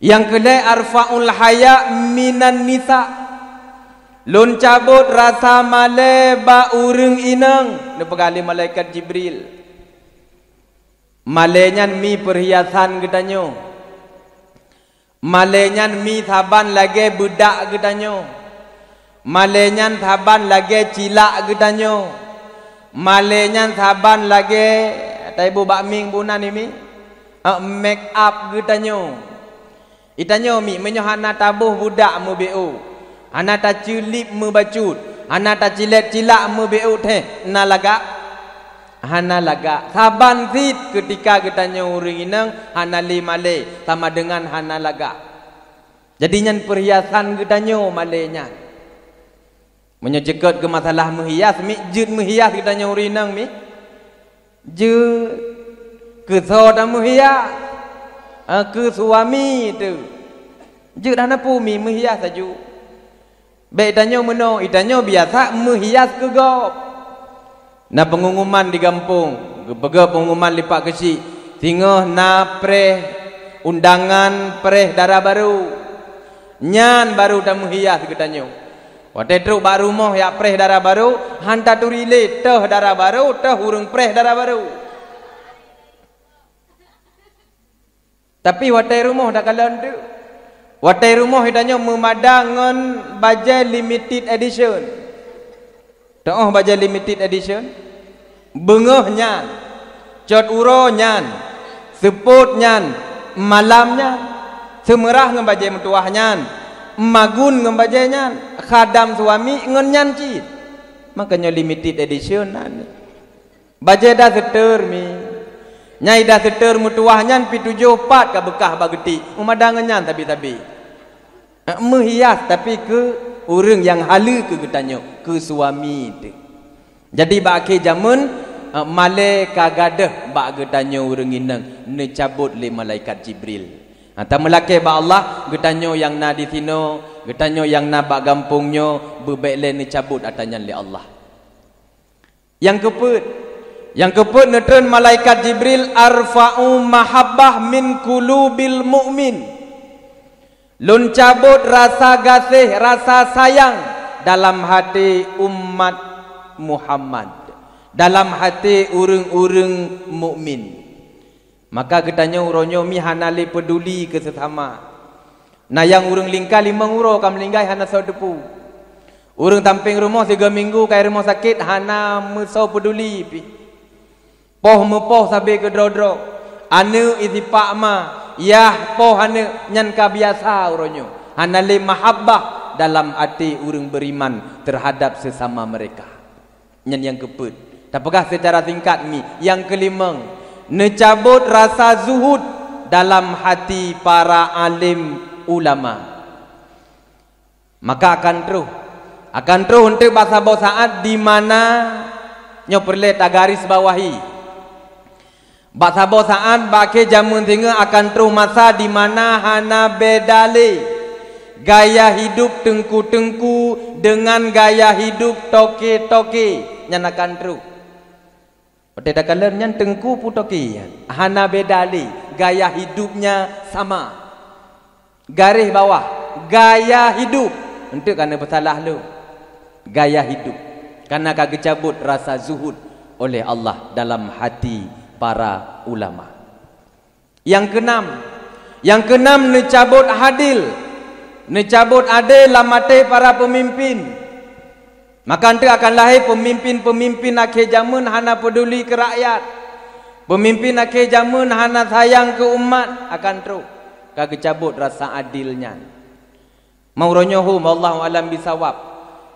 Yang kedua arfaul haya minan nisa. Lun cabut rasa male ba urang inang nepegali malaikat Jibril. Malenyan mi perhiasan gedanyo. Malenyan mi saban lagi budak gedanyo. Malenyan saban lagi cilak gedanyo. Malenyan saban lagi taibu bakming bunan ini make up gedanyo. Itanyo mi menyohana tabuh budak mu beu. Ana ta culip mu bacut. Ana ta cilet cilak mu beu teh na laga. Hana laga. Saban sit ketika getanyo urang inang hana li male sama dengan hana laga. Jadi nyan perhiasan getanyo malenya. Menyejekot ke masalah menghias mi jut menghias getanyo urang inang mi. Jut ke soda menghias. Ke suami tu. Jut hana pumi menghias saju. Baik itanyo meno, itanyo biasa menghias ke gop. Na pengumuman di kampung, bega pengumuman lipat kecil. Tinggal na preh undangan preh darah baru. Nyan baru dah menghias getanyo. Waktu teruk baru moh ya preh darah baru, hantar tu relate teh darah baru, teh urang preh darah baru. Tapi waktu rumah dah kalan tu. Waktu rumah hidanyo memadangan baja limited edition. Doh baja limited edition. Bengah nyan, cot uro nyan, seput nyan, malam nyan, semerah ngan baja mentuah nyan, magun ngan baja nyan, khadam suami ngan nyan cit. Makanya limited edition nan. Baja dah seter mi. Nyai dah seter mentuah nyan pi 74 ka bekah bageti. Memadangan nyan tabi-tabi. Menghias tapi ke orang yang hala ke getanyo, ke suami tu. Jadi baki jamun male kagadah bak getanyo urang inang ne cabut le malaikat Jibril. Ta melake ba Allah getanyo yang na di sino, getanyo yang na bak gampungnya bebaik le ne cabut atanya le Allah. Yang keput ne turun malaikat Jibril arfa'u mahabbah min qulubil mu'min. Lun cabut rasa kasih, rasa sayang dalam hati umat Muhammad, dalam hati urang-urang mukmin. Maka ketanya uronyo mi hanali peduli ke sesama. Nah yang urang lingkar 5 euro kam linggai hana sau depu. Urang tamping rumah 3 minggu kai rumah sakit hana mesau peduli pi. Poh mepoh sabe ke dro-dro. Anu isi pak ma yah poh hana nyan ka biasa uronyo. Hana le mahabbah dalam hati urang beriman terhadap sesama mereka. Nyan yang keput. Tapakah secara singkat mi yang kelima, necabut rasa zuhud dalam hati para alim ulama. Maka akan terus untuk bahasa saat di mana nyo perle garis bawahi. Bahasa saat bagi jamun tinggal akan terus masa di mana hana bedale gaya hidup tengku-tengku dengan gaya hidup toke-toke nyan akan terus. Pada kalar nyan tengku pu toke hana bedale gaya hidupnya sama. Garis bawah gaya hidup untuk karena bersalah lu. Gaya hidup karena kagak cabut rasa zuhud oleh Allah dalam hati para ulama. Yang keenam necabut hadil, necabut adil lamate para pemimpin. Maka nanti akan lahir pemimpin-pemimpin akhir zaman hana peduli ke rakyat. Pemimpin akhir zaman hana sayang ke umat akan terus kagak cabut rasa adilnya. Mauronyo hum wallahu alam bisawab.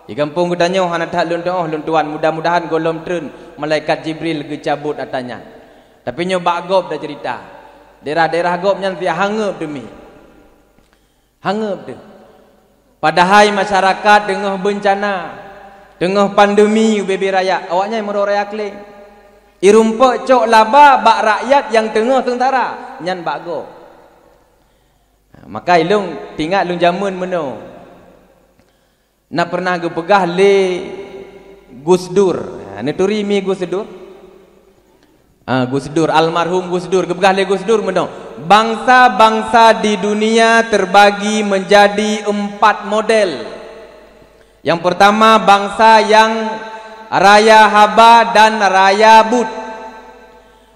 Di kampung gedanya hana tak lun tuan mudah-mudahan golom trun malaikat Jibril gecabut atanya. Tapi nyo bak gop dah cerita. Daerah-daerah gop nyan sia hangeup demi. Hangeup tu. Padahal masyarakat dengah bencana, dengah pandemi bebe raya, awaknya mero raya kling. Irumpa cok laba bak rakyat yang tengah sengsara nyan bak gop. Maka ilung tinggal lung jamun meno. Nak pernah ke pegah le Gus Dur. Ni turi mi Gus Dur. Gus Dur almarhum Gus Dur ke pegah le Gus Dur meno. bangsa-bangsa di dunia terbagi menjadi 4 model. Yang pertama, bangsa yang raya haba dan raya but.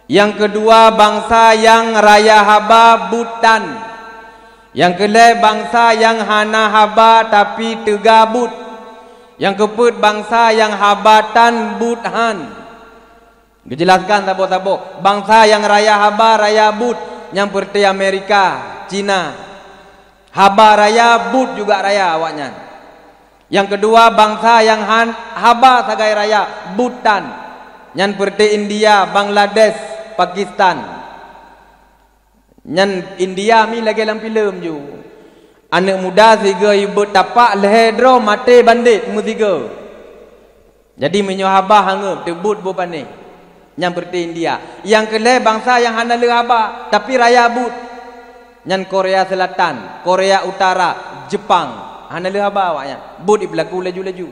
Yang kedua, bangsa yang raya haba butan. Yang kedua, bangsa yang hana haba tapi tegabut. Yang keempat, bangsa yang habatan buthan. Dijelaskan tabuk-tabuk. Bangsa yang raya haba, raya but, yang seperti Amerika, Cina. Haba raya, but juga raya awaknya. Yang kedua, bangsa yang haba sagai raya, butan, yang seperti India, Bangladesh, Pakistan. Yang India mi lagi dalam filem ju. Anak muda tiga ibu tapak lehedro mati bandit musiga. Jadi menyo haba hangeup tebut bopane. Yang seperti India. Yang kedua, bangsa yang hana le haba tapi raya but. Yang Korea Selatan, Korea Utara, Jepang, hana le haba awaknya. But iblaku laju-laju.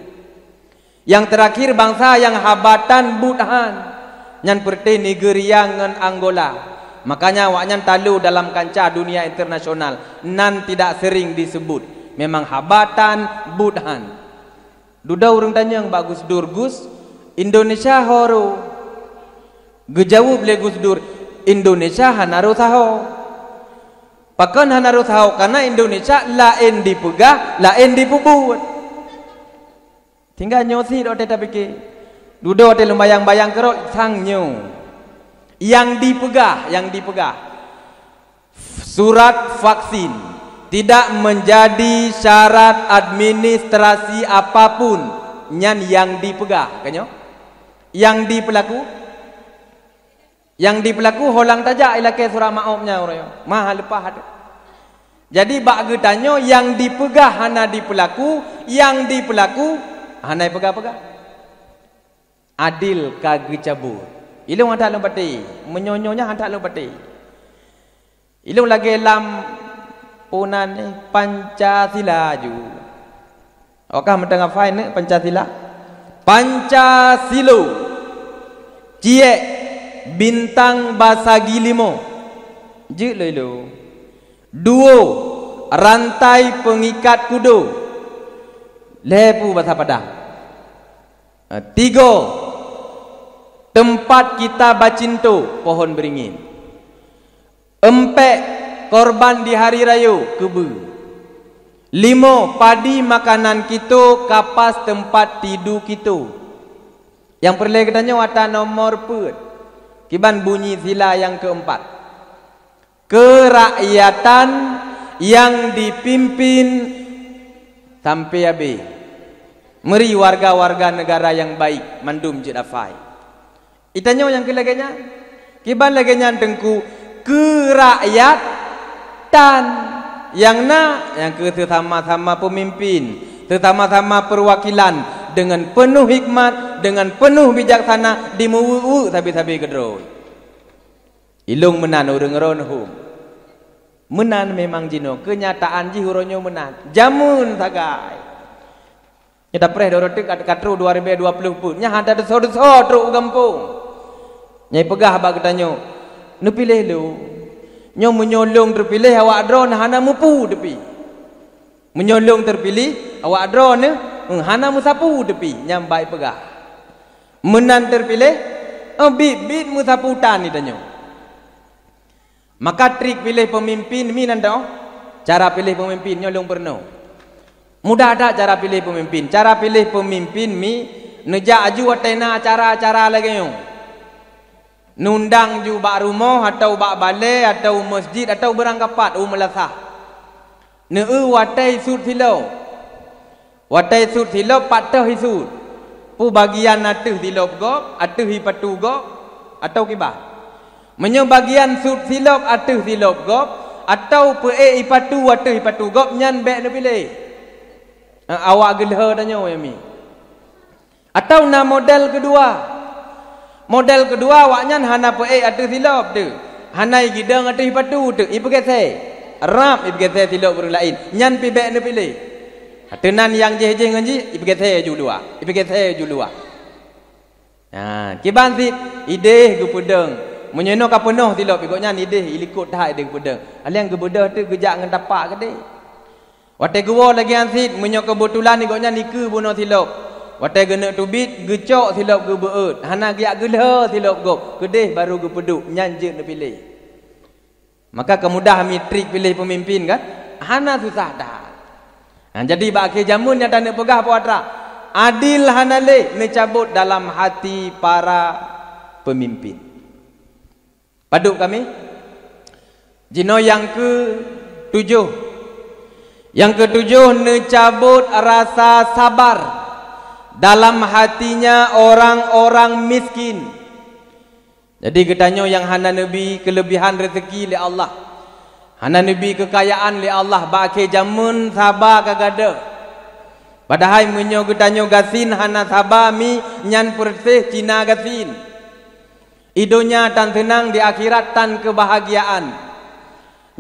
Yang terakhir, bangsa yang habatan buthan. Yang seperti Nigeria dengan Angola. Makanya awaknya talu dalam kancah dunia internasional nan tidak sering disebut. Memang habatan budhan. Duda orang tanya yang bagus Durgus Indonesia horo. Gejawab le Gus Dur Indonesia hanaru tahu. Pakan hanaru tahu karena Indonesia lain dipegah, lain dipubut. Tinggal nyosi dok teta pikir. Duda hotel bayang-bayang kerok sangnyo. Yang dipegah surat vaksin tidak menjadi syarat administrasi apapun yang dipegah kanyo. Yang dipelaku holang tajak ilake surah maafnya orang mahal lepas ada. Jadi bak getanyo yang dipegah hana dipelaku, yang dipelaku hana pegah-pegah. Adil kage cabut. Ilung hantar long pati, menyonyonya hantar long pati. Ilung lagi lam punan ni Pancasila ju. Okah mentengah fine ni Pancasila. Pancasilo. Cie bintang basagi limo. Je lelo. Duo rantai pengikat kudo. Lepu bahasa Padang. 3 tempat kita bacinto pohon beringin. 4 korban di hari raya kebe. 5 padi makanan kita, kapas tempat tidur kita. Yang perlu katanya wata nomor put. Kiban bunyi sila yang keempat. Kerakyatan yang dipimpin sampai habis. Meri warga-warga negara yang baik mandum jedafai. Itanya yang kelaganya kiban laganya tengku kerakyatan yang sama-sama pemimpin, sama-sama perwakilan dengan penuh hikmat, dengan penuh bijaksana dimuwu sabi-sabi kedroi. Ilung menan urang ronhum. Menan memang jino kenyataan ji huronyo menan. Jamun sagai. Kita preh dorotik katru 2020 pun nya ada dosa-dosa truk kampung. Nyai pegah bak ketanyo. Nu pilih lu. Nyo menyolong terpilih awak drone hana mupu depi. Menyolong terpilih awak drone hana musapu depi nyambai pegah. Menan terpilih bit musaputan ni tanyo. Maka trik pilih pemimpin mi nanda. Cara pilih pemimpin nyolong perno. Mudah ada cara pilih pemimpin. Cara pilih pemimpin mi neja aju atena acara-acara lagi yo. Nundang ju bak rumah atau bak balai atau masjid atau berangkapat melasah. Neu watai sud silau. Watai sud silau patah hisud. Pu bagian atuh silop gop, atuh hipatu gop atau kibah. Menyo bagian sud silop atuh silop gop atau pe ipatu atuh hipatu gop nyan bek ne pilih. Awak gelha danyo yami. Atau na model kedua. Model kedua awaknya hana pe atuh silop tu. Hanai gidang atuh hipatu tu. Ibu kese. Rap ibu kese silop berang lain. Nyan pi bek ne pilih. Tenan yang je nganji ibu kese ju dua. Ibu kese ju dua. Nah, kiban sit ide gu pudeng Menyenok ka penuh tilok bigoknya ni deh ilikut dah ada kebedah. Aliang kebedah tu gejak ngan tapak ke deh. Wate gua lagi ansit menyok kebetulan bigoknya ni ke bunuh tilok. Wate gena tubit gecok tilok ke beut. Hana giak gelah tilok gop. Kedeh baru ge peduk nyanje nak pilih. Maka kemudah trik pilih pemimpin kan? Hana susah dah. Jadi bagi jamun yang tak nak pegah puatra. Adil hanale dicabut dalam hati para pemimpin. Paduk kami. Jino yang ke-7. Yang ke-7 dicabut rasa sabar dalam hatinya orang-orang miskin. Jadi katanya yang hana nabi kelebihan rezeki oleh Allah. Hana nabi kekayaan oleh Allah bagi jamun sabar kagada. Padahal menyo getanyo gasin hana sabar mi nyan persih Cina gasin. Idonya tan tenang di akhirat tan kebahagiaan.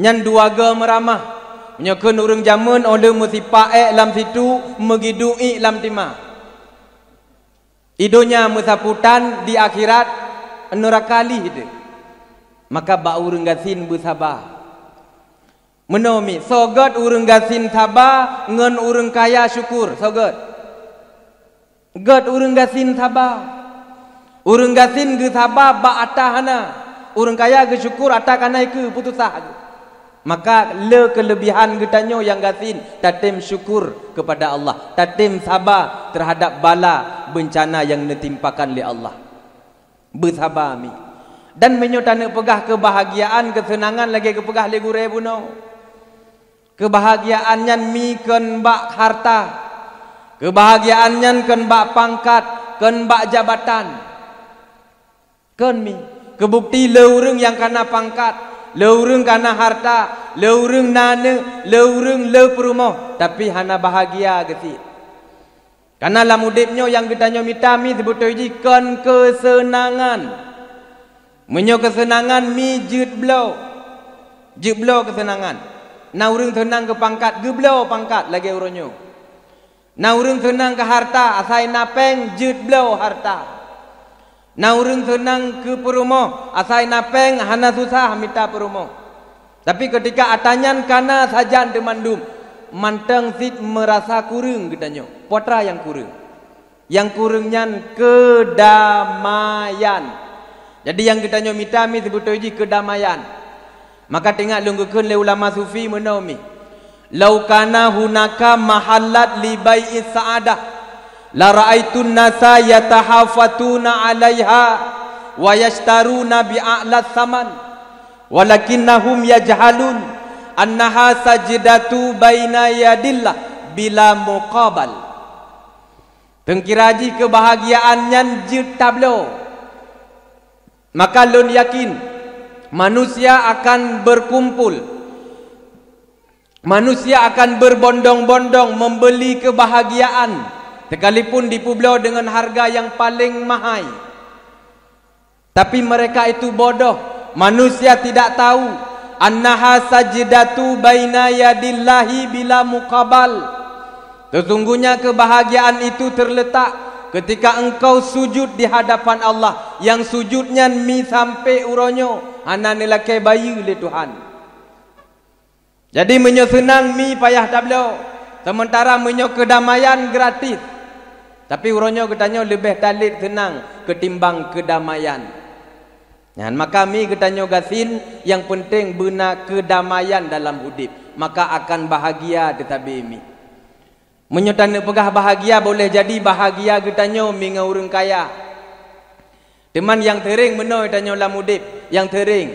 Nyan duaga meramah. Menyo keun urang jamun oleh musipa lam situ megidui lam timah. Idonya musaputan di akhirat nerakali itu. Maka ba urang gasin bersabar. Menomi sogat urang gasin sabar ngan urang kaya syukur sogat. Gad urang gasin sabar. Urang gasin ge sabar ba atahana. Urang kaya ge syukur atakanai ke putusah. Maka le kelebihan getanyo yang gasin tatim syukur kepada Allah. Tatim sabar terhadap bala bencana yang ditimpakan oleh Allah. Bersabar mi. Dan menyotana pegah kebahagiaan kesenangan lagi kepegah le gure buno. Kebahagiaannya mi ken bak harta. Kebahagiaannya ken bak pangkat, ken bak jabatan. Ken mi. Kebukti leureng yang kana pangkat, leureng kana harta, leureng nane, leureng le perumoh, tapi hana bahagia gesi. Karena lamudipnya yang getanyo mitami sebutoi ken kesenangan. Menyo kesenangan mi jut blow. Jut blow kesenangan. Na urang tenang ke pangkat, geblau pangkat lagi uronyo. Na urang tenang ke harta, asai napeng jut blau harta. Na urang tenang ke perumoh, asai napeng hana susah minta perumoh. Tapi ketika atanyan kana sajan demandum, manteng sit merasa kurang getanyo. Potra yang kurang. Yang kurangnya kedamaian. Jadi yang getanyo mitami sebutoi kedamaian. Maka tengok lunggukeun le ulama sufi menaumi. Lau kana hunaka mahallat li bai'is sa'adah la ra'aitun nasa yatahafatuna 'alaiha wa yashtaruna bi'a'la saman walakinnahum yajhalun annaha sajdatu baina yadillah bila muqabal. Tengkiraji kebahagiaannya jut tablo. Maka lun yakin manusia akan berkumpul. Manusia akan berbondong-bondong membeli kebahagiaan sekalipun dipublio dengan harga yang paling mahal. Tapi mereka itu bodoh. Manusia tidak tahu annaha sajdatu baina yadillahi bila muqabal. Sesungguhnya kebahagiaan itu terletak ketika engkau sujud di hadapan Allah, yang sujudnya mi sampai uronyo hana nelakai bayi le Tuhan. Jadi menyo senang mi payah tablo, sementara menyo kedamaian gratis. Tapi uronyo ketanyo lebih talit senang ketimbang kedamaian. Dan maka mi ketanyo gasin yang penting bena kedamaian dalam hidup, maka akan bahagia tetapi mi. Menyotana pegah bahagia boleh jadi bahagia getanyo minga urang kaya. Teman yang tering menoi tanyo lamudip, yang tering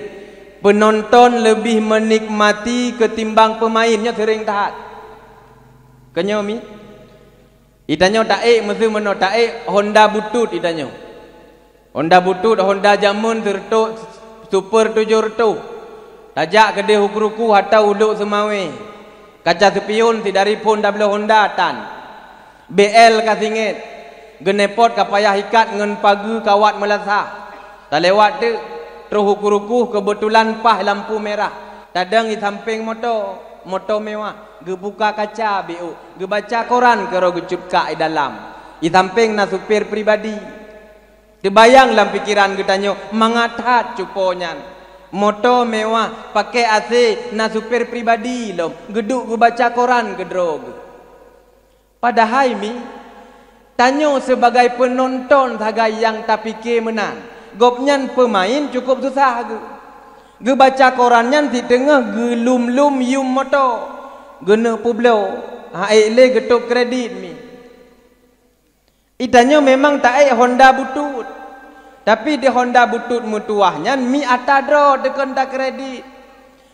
penonton lebih menikmati ketimbang pemainnya tering tahat. Kenyo mi? Itanyo taek mesti meno taek Honda butut itanyo. Honda butut, Honda jamun tertuk super 700. Tajak kedai hukuruku hatta uluk semawe. Kaca sepion ti dari pun double Honda tan. BL kasingit. Genepot kapayah ikat ngen pagi kawat melasa. Tak lewat tu terus hukuruku kebetulan pah lampu merah. Tadang di samping motor mewah. Ge buka kaca BU. Ge baca koran karo gecut ka di dalam. Di samping na supir pribadi. Terbayang dalam pikiran getanyo mangatat cuponya. Motor mewah, pakai AC, na supir pribadi lom, geduk gue baca koran gedrog. Padahal mi tanyo sebagai penonton sagai yang tak fikir menang. Gopnyan pemain cukup susah ge. Ge baca korannya di tengah gelum-lum yum motor. Gena publo. Haile getuk kredit mi. Itanyo memang tak Honda butut. Tapi di Honda butut mutuahnya mi atadro tekan tak kredit.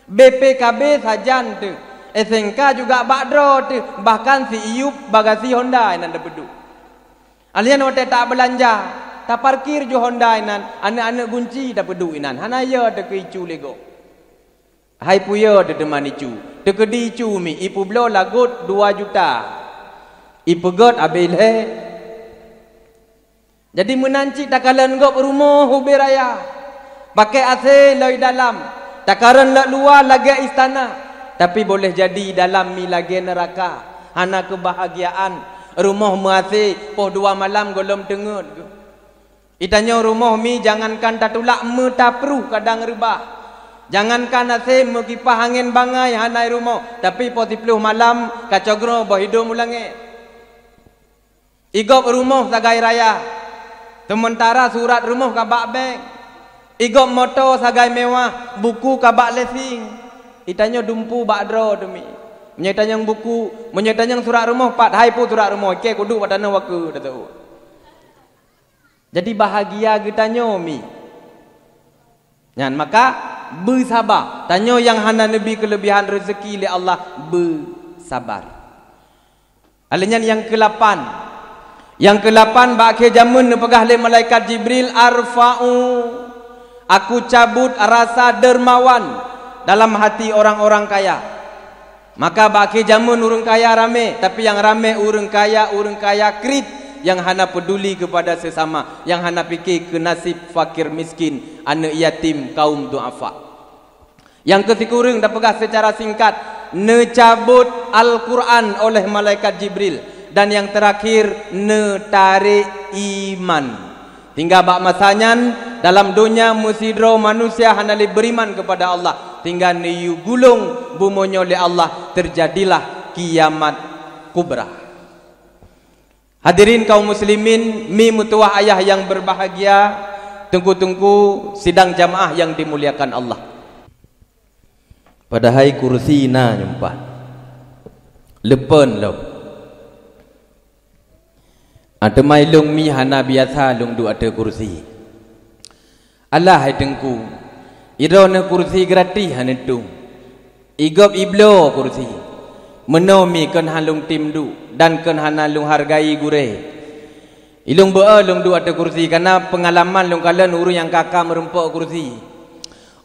BPKB sajan tu. SNK juga bakdro tu. Bahkan si Iup bagasi Honda yang ada bedu. Alian waktu tak belanja. Tak parkir jo Honda inan, anak-anak gunci dah pedu inan. Hanaya de ke icu lego. Hai puya de teman icu. De ke di icu mi ipu blo lagut 2 juta. Ipu got abile. Jadi menanci takalan gop rumah ubi raya. Pakai AC loi dalam. Takaran lak luar lagi istana. Tapi boleh jadi dalam mi lagi neraka. Hana kebahagiaan. Rumah muasi poh 2 malam golom tengut. Itanya rumah mi jangankan tatulak metapru kadang rebah. Jangankan nasi mekipah angin bangai hanai rumah. Tapi po 10 malam kacogro boh hidung ulangi. Igop rumah sagai raya. Sementara surat rumah kabak bank. Igop motor sagai mewah. Buku kabak lesing. Itanya dumpu bakdro demi. Menyetanyang buku. Menyetanyang surat rumah 4. Hai pun surat rumah. Oke kudu padana waku. Dah tahu. Jadi bahagia getanyo mi. Yan maka bersabar. Tanyo yang hana nabi kelebihan rezeki li Allah bersabar. Alinyan yang ke-8. Yang ke-8 bakke jamun nepegah le malaikat Jibril arfa'u. Aku cabut rasa dermawan dalam hati orang-orang kaya. Maka bakke jamun urang kaya rame, tapi yang rame urang kaya krit. Yang hana peduli kepada sesama, yang hana fikir ke nasib fakir miskin, anak yatim, kaum duafa. Yang ketikurang dah pegah secara singkat, necabut Al-Quran oleh malaikat Jibril, dan yang terakhir netarik iman. Hingga bak masanya dalam dunia musidro manusia hana li beriman kepada Allah, tinggal niyu gulung bumonyo li Allah, terjadilah kiamat kubra. Hadirin kaum muslimin, mi mutuah ayah yang berbahagia, tunggu-tunggu sidang jamaah yang dimuliakan Allah. Padahal kursi na nyumpan. Lepen lo. Ada mai lung mi hana biasa lung du ada kursi. Allah hai tengku. Irona kursi gratis hana tu. Igop iblo kursi. Menomi kan halung timdu dan kan hana lung hargai gure. Ilung bea lung du ada kursi karena pengalaman lung kalian urang yang kakak merempok kursi.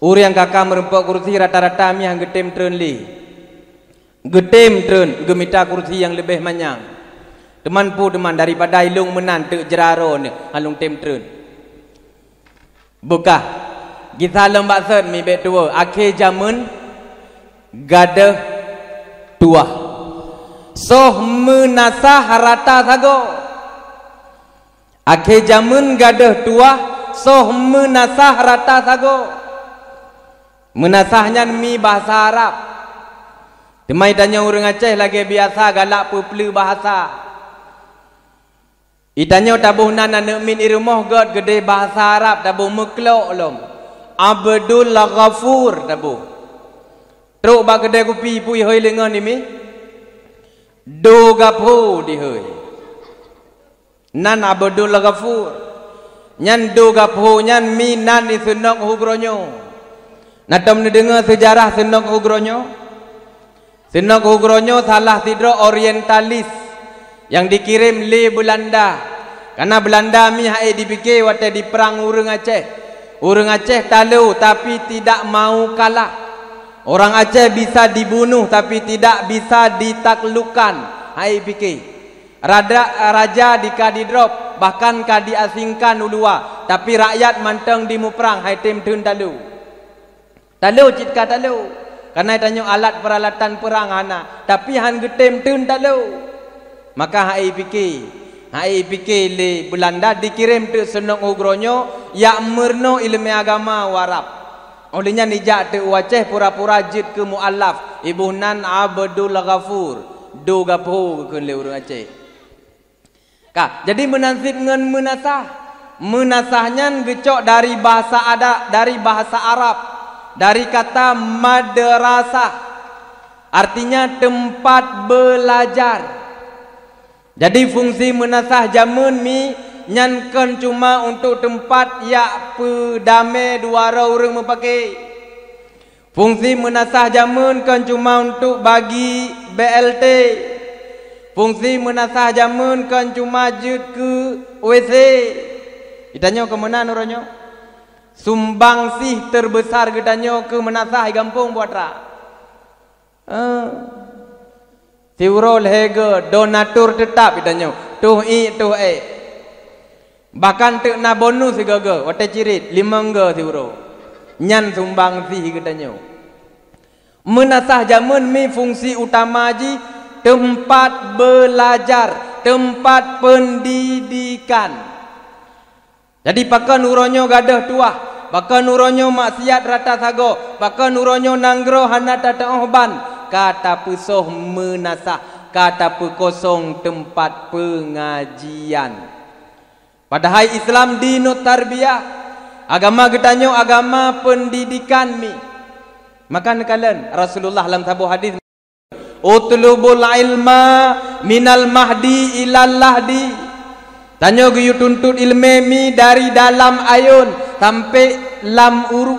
Urang yang kakak merempok kursi rata-rata mi hang getem tren li. Getem tren gemita kursi yang lebih manyang. Teman pu teman daripada ilung menan te jeraro ni halung tem tren. Buka. Kita lembak sen mi bet tua akhir zaman gadah tua soh menasah rata sago. Akhir zaman gadah tua soh menasah rata sago. Menasahnya mi bahasa Arab. Temai tanya orang Aceh lagi biasa galak pepelu bahasa. Itanya tabuh nana nak min irumah god gede bahasa Arab tabuh meklok lom. Abdul Ghafur tabuh. Truk bak kedai kopi pui hoi lengan ni mi. Do gapo di hoi. Nan Abdul Ghafur. Nyan do gapo nyan mi nan ni senok hugronyo. Natom ni dengar sejarah senok hugronyo. Senok hugronyo salah tidro orientalis yang dikirim le Belanda. Karena Belanda mi hae dipikir waktu di perang urang Aceh. Urang Aceh talu tapi tidak mau kalah. Orang Aceh bisa dibunuh tapi tidak bisa ditaklukkan. Hai fikir. Raja dikadi drop, bahkan kadi asingkan ulua, tapi rakyat manteng di muperang hai tim tun talu. Talu citka talu. Karena tanya alat peralatan perang hana, tapi han getem tun talu. Maka hai fikir. Hai fikir le Belanda dikirim tu senok ugronyo ya merno ilmu agama warap. Olehnya nijak tu waceh pura-pura jid ke muallaf Ibu Nan Abdul Ghafur do gapo ke le urang Aceh. Ka, jadi menansib ngan menasah. Menasahnya gecok dari bahasa dari bahasa Arab, dari kata madrasah. Artinya tempat belajar. Jadi fungsi menasah jamun mi nyankan cuma untuk tempat ya pedame dua orang memakai. Fungsi menasah jamun kan cuma untuk bagi BLT. Fungsi menasah jamun kan cuma jut ke WC. Ditanya ke mana nuranyo? Sumbang sih terbesar ditanya ke menasah gampung buat ra. Tiurol hege donatur tetap ditanya. Tuh i tuh e. Bahkan tu na bonus gaga wate cirit 5 ge tiuro. Nyan sumbang sih ditanya. Menasah jamun mi fungsi utama ji tempat belajar, tempat pendidikan. Jadi pakai nuronyo gadah tuah, pakai nuronyo maksiat rata sago, pakai nuronyo nanggro hana tata ohban. Kata pesoh menasah, kata pekosong tempat pengajian. Padahal Islam dinut tarbiyah, agama getanyo agama pendidikan mi. Maka kalian Rasulullah dalam sebuah hadis, utlubul ilma minal mahdi ilal lahdi. Tanyo geyu tuntut ilmu mi dari dalam ayun sampai lam uru,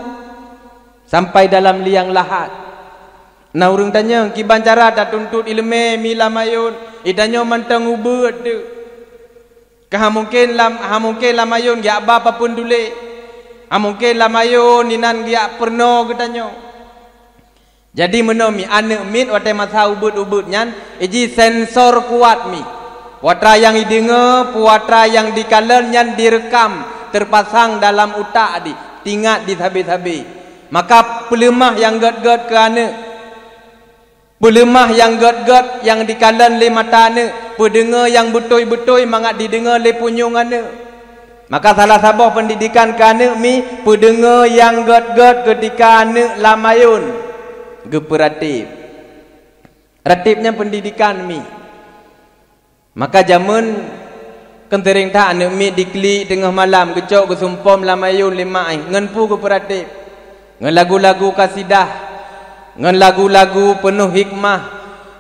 sampai dalam liang lahat. Nah urang tanya kiban cara tak tuntut ilmu mi lam ayun, itanyo mantang ubud tu. Kah mungkin lam ayun ya apa pun dule. Mungkin lam ayun ninan dia perno getanyo. Jadi menomi anak mit wate masa ubud-ubud nyan iji sensor kuat mi. Puatra yang didengar, puatra yang dikalen nyan direkam, terpasang dalam utak di, tingat di habis-habis. Maka pelemah yang ged-ged ke anak, pelemah yang ged-ged yang dikalen le mata anak, pendengar yang betul-betul mangat didengar le punyung anak. Maka salah sabah pendidikan ke anak mi, pendengar yang ged-ged ketika anak lamayun. Geperatif. Ratibnya pendidikan mi. Maka jamun kentering tak anak mi diklik tengah malam kecok kesumpom lamayun lima ai ngan pu geperatif. Ngan lagu-lagu kasidah, ngan lagu-lagu penuh hikmah,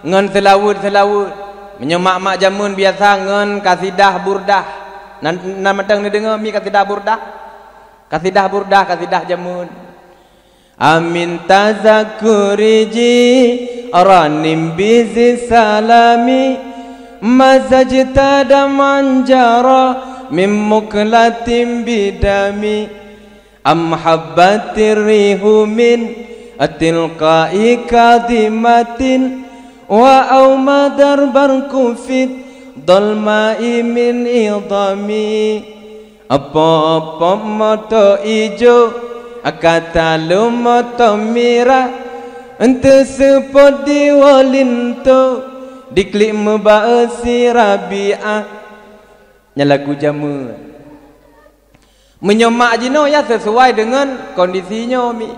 ngan selawut-selawut. Menyemak-mak jamun biasa ngan kasidah burdah. Nan matang ni dengar mi kasidah burdah. Kasidah burdah, kasidah jamun. Amin tazakuriji ranim bizi salami mazajtada manjara mim muklatim bidami am habbatir rihu min atilqai kadimatin wa au madar barkufit dalmai min idami apa-apa mata ijo akata lumoto mira ente sepot diwalinto diklik membahasi rabi'ah nyalaku jamu menyomak jino ya sesuai dengan kondisinya mi.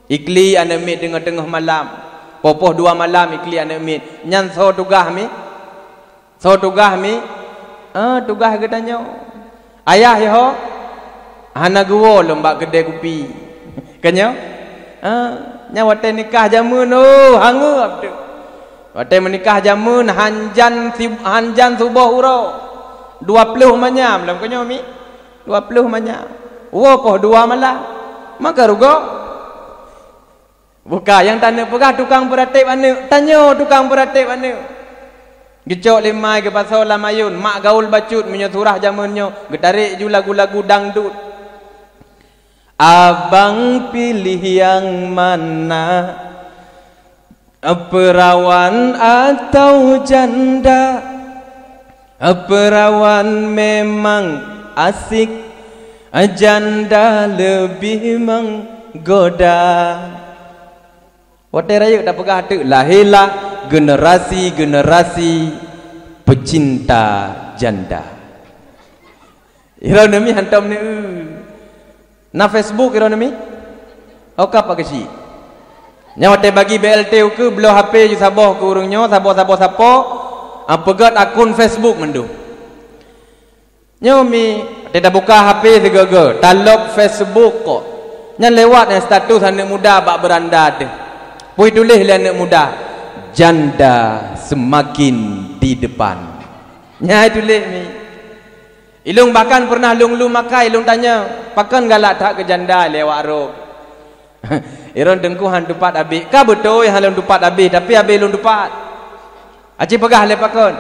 Ikli anak mi tengah-tengah malam popoh 2 malam ikli anak mi nyan so tugah mi tugah gedanyo ayah yo hana guo lembak kedai kopi. Kanyo? Nya wate nikah jamun hangup tu. Wate menikah jamun hanjan subuh uro. 20 manyam dalam kanyo mi. 20 manyam. Wo poh 2 malam. Maka rugo. Buka yang tanya pegah tukang beratip anu. Tanyo tukang beratip anu. Gecok limai ke pasal lamayun, mak gaul bacut menyesurah jamunnya, getarik ju lagu-lagu dangdut. Abang pilih yang mana, perawan atau janda? Perawan memang asik, janda lebih menggoda. Wate raya tak pegah tu, lahirlah generasi-generasi pecinta janda. Ira nami hantam ni na Facebook ira nami oka pak kesi nyawa te bagi BLT ke belah HP ju saboh ke urungnya saboh pegat akun Facebook mendu nyomi te dah buka HP segaga talok Facebook kok nyan lewat yang status anak muda bak beranda tu pui tulis le anak muda janda semakin di depan nyai tulis ni ilung bahkan pernah lung makai ilung tanya pakan galak tak ke janda lewat rok iron dengkuhan dupat habis ka betul yang halung dupat habis tapi habis lung dupat aci pegah le pakan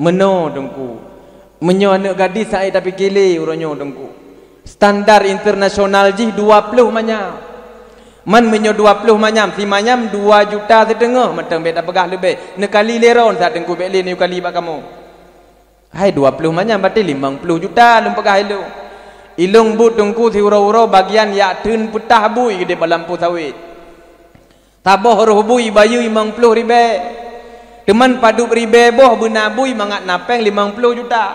meno dengku menyo anak gadis sai tapi kili uronyo dengku standar internasional jih 20 manyam man menyo 20 manyam si manyam 2 juta setengah matang bet pegah lebih nekali leron saat dengku bet le ni kali bak kamu hai 20 manyam berarti 50 juta lum pegah ilung ilung but dengku si uro-uro bagian yak tun putah bui gede lampu sawit taboh roh bui bayu 50 ribe teman paduk ribe boh bena bui mangat napeng 50 juta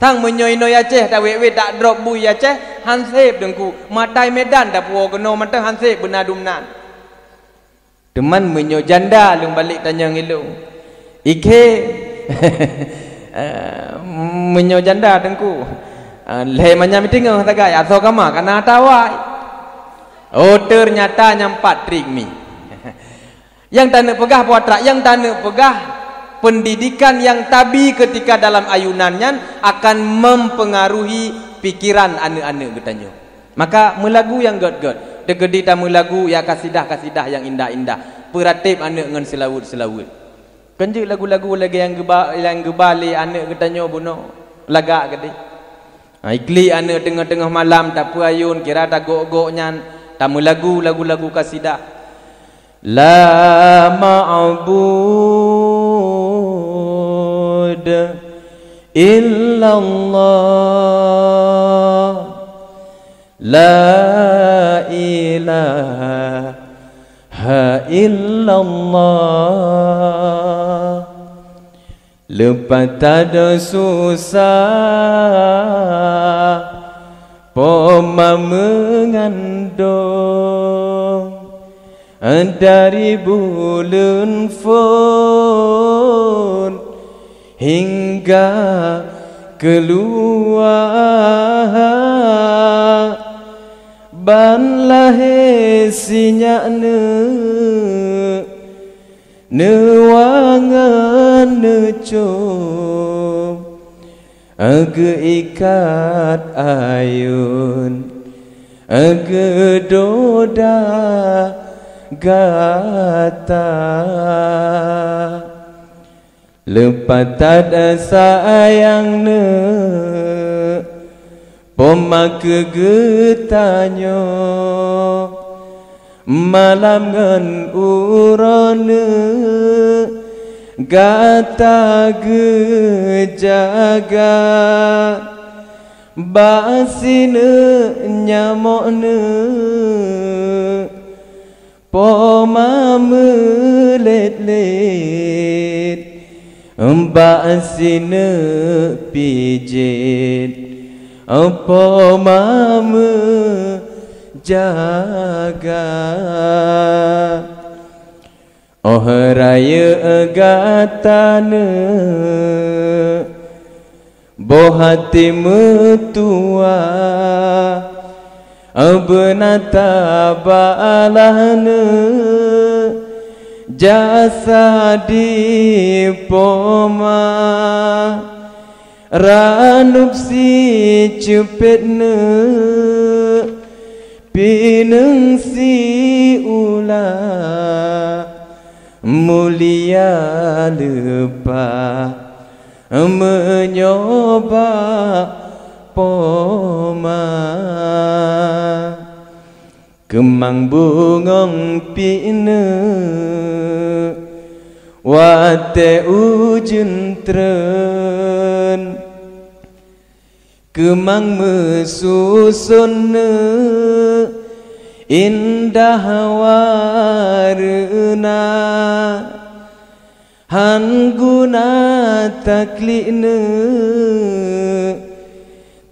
tang menyoino Aceh tak wewe tak drop bui Aceh hansip dengku matai Medan dah puo keno matang hansip bena dumnan teman menyo janda lung balik tanya ngilung ike menyo janda dengku le manyam tinggal tagai atau kama kana tawai oh ternyata nyampat trik mi yang tanda pegah puatra yang tanda pegah pendidikan yang tabi ketika dalam ayunannya akan mempengaruhi pikiran anak-anak katanya maka melagu yang god-god degedi tamu lagu ya kasidah-kasidah yang indah-indah peratip anak ngan selawut-selawut kanje lagu-lagu lagi yang gebali anak katanya buno lagak gede ikli anak tengah-tengah malam tak puayun kira tak gok-goknya tamu lagu-lagu kasidah la ma'bud illallah la ilaha illallah lepas ada susah poma mengandung dari bulan fun hingga keluar ban lahir sinyaknya newangan necum age ikat ayun age doda gata lepas tak sayang ne pomak getanyo malam ngan urane gata gejaga basine nyamokne poma melet-let basine pijit poma jaga oh raya gatane boh hati metua benata balahne jasa di poma ranup si cepetne pineng si ulah mulia lepa menyoba poma kemang bungong pine wate ujun tren kemang mesusun indah warna Han guna taklikne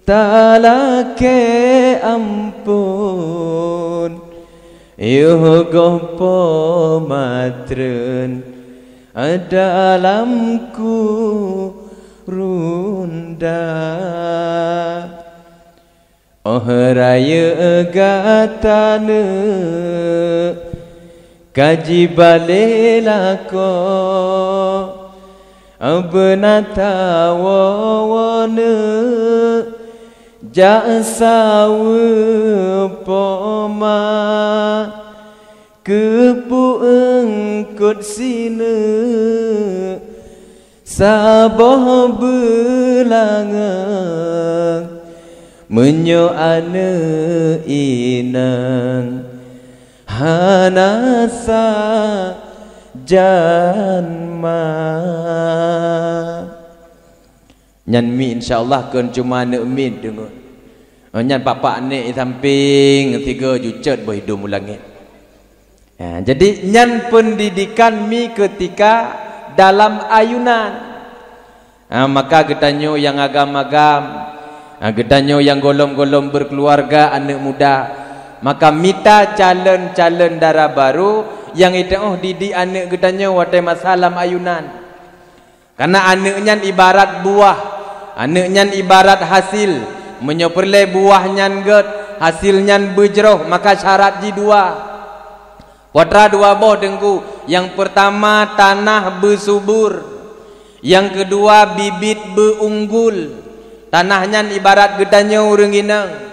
talake ampun yogopo matren dalamku runda oh raya gatane kaji balelako benata wawane jasawe poma kepueng kot sine sabah belangang menyo ane inang hanasa janma nyan mi insyaallah keun cuma ne min dengo nyan papa ne samping 3 jucet berhidung langit ya, jadi nyan pendidikan mi ketika dalam ayunan maka getanyo yang agam-agam getanyo yang golom-golom berkeluarga anak muda maka mita calon-calon darah baru yang itu didik anak getanya watai masalam ayunan karena anaknya ibarat buah anaknya ibarat hasil menyoperle buahnya get hasilnya berjeroh maka syarat di dua watra dua boh dengku yang pertama tanah bersubur yang kedua bibit beunggul tanahnya ibarat getanya urang inang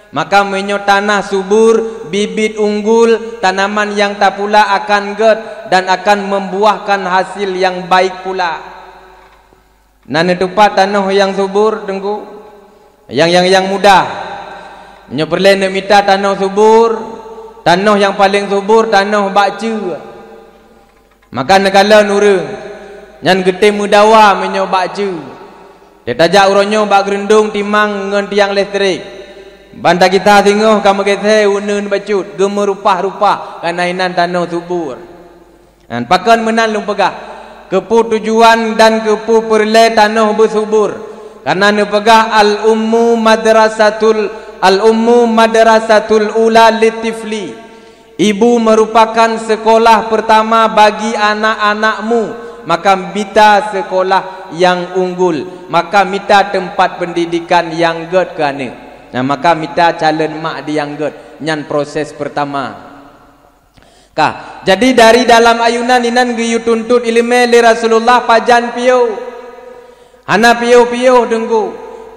maka menyo tanah subur, bibit unggul, tanaman yang tak pula akan get dan akan membuahkan hasil yang baik pula. Nane tupat tanah yang subur dengku, yang mudah. Menyo perle nak minta tanah subur, tanah yang paling subur tanah bakce. Maka nekala nurung, nyan gete mudawa menyo bakce. Dia tajak uronyo bak gerendung timang ngan tiang listrik. Banta kita tengok kamu kete unun bacut gemerupah-rupah kanainan tanah subur. Dan pakan menan lung pegah kepu tujuan dan kepu perle tanah bersubur. Karena ne pegah al-ummu madrasatul ula litifli. Ibu merupakan sekolah pertama bagi anak-anakmu. Maka mita sekolah yang unggul. Maka mita tempat pendidikan yang get ke anak. Nah, maka mita calon mak dianggut nyan proses pertama kah jadi dari dalam ayunan inan giyu tuntut ilmu li Rasulullah pajan piu ana piu dengku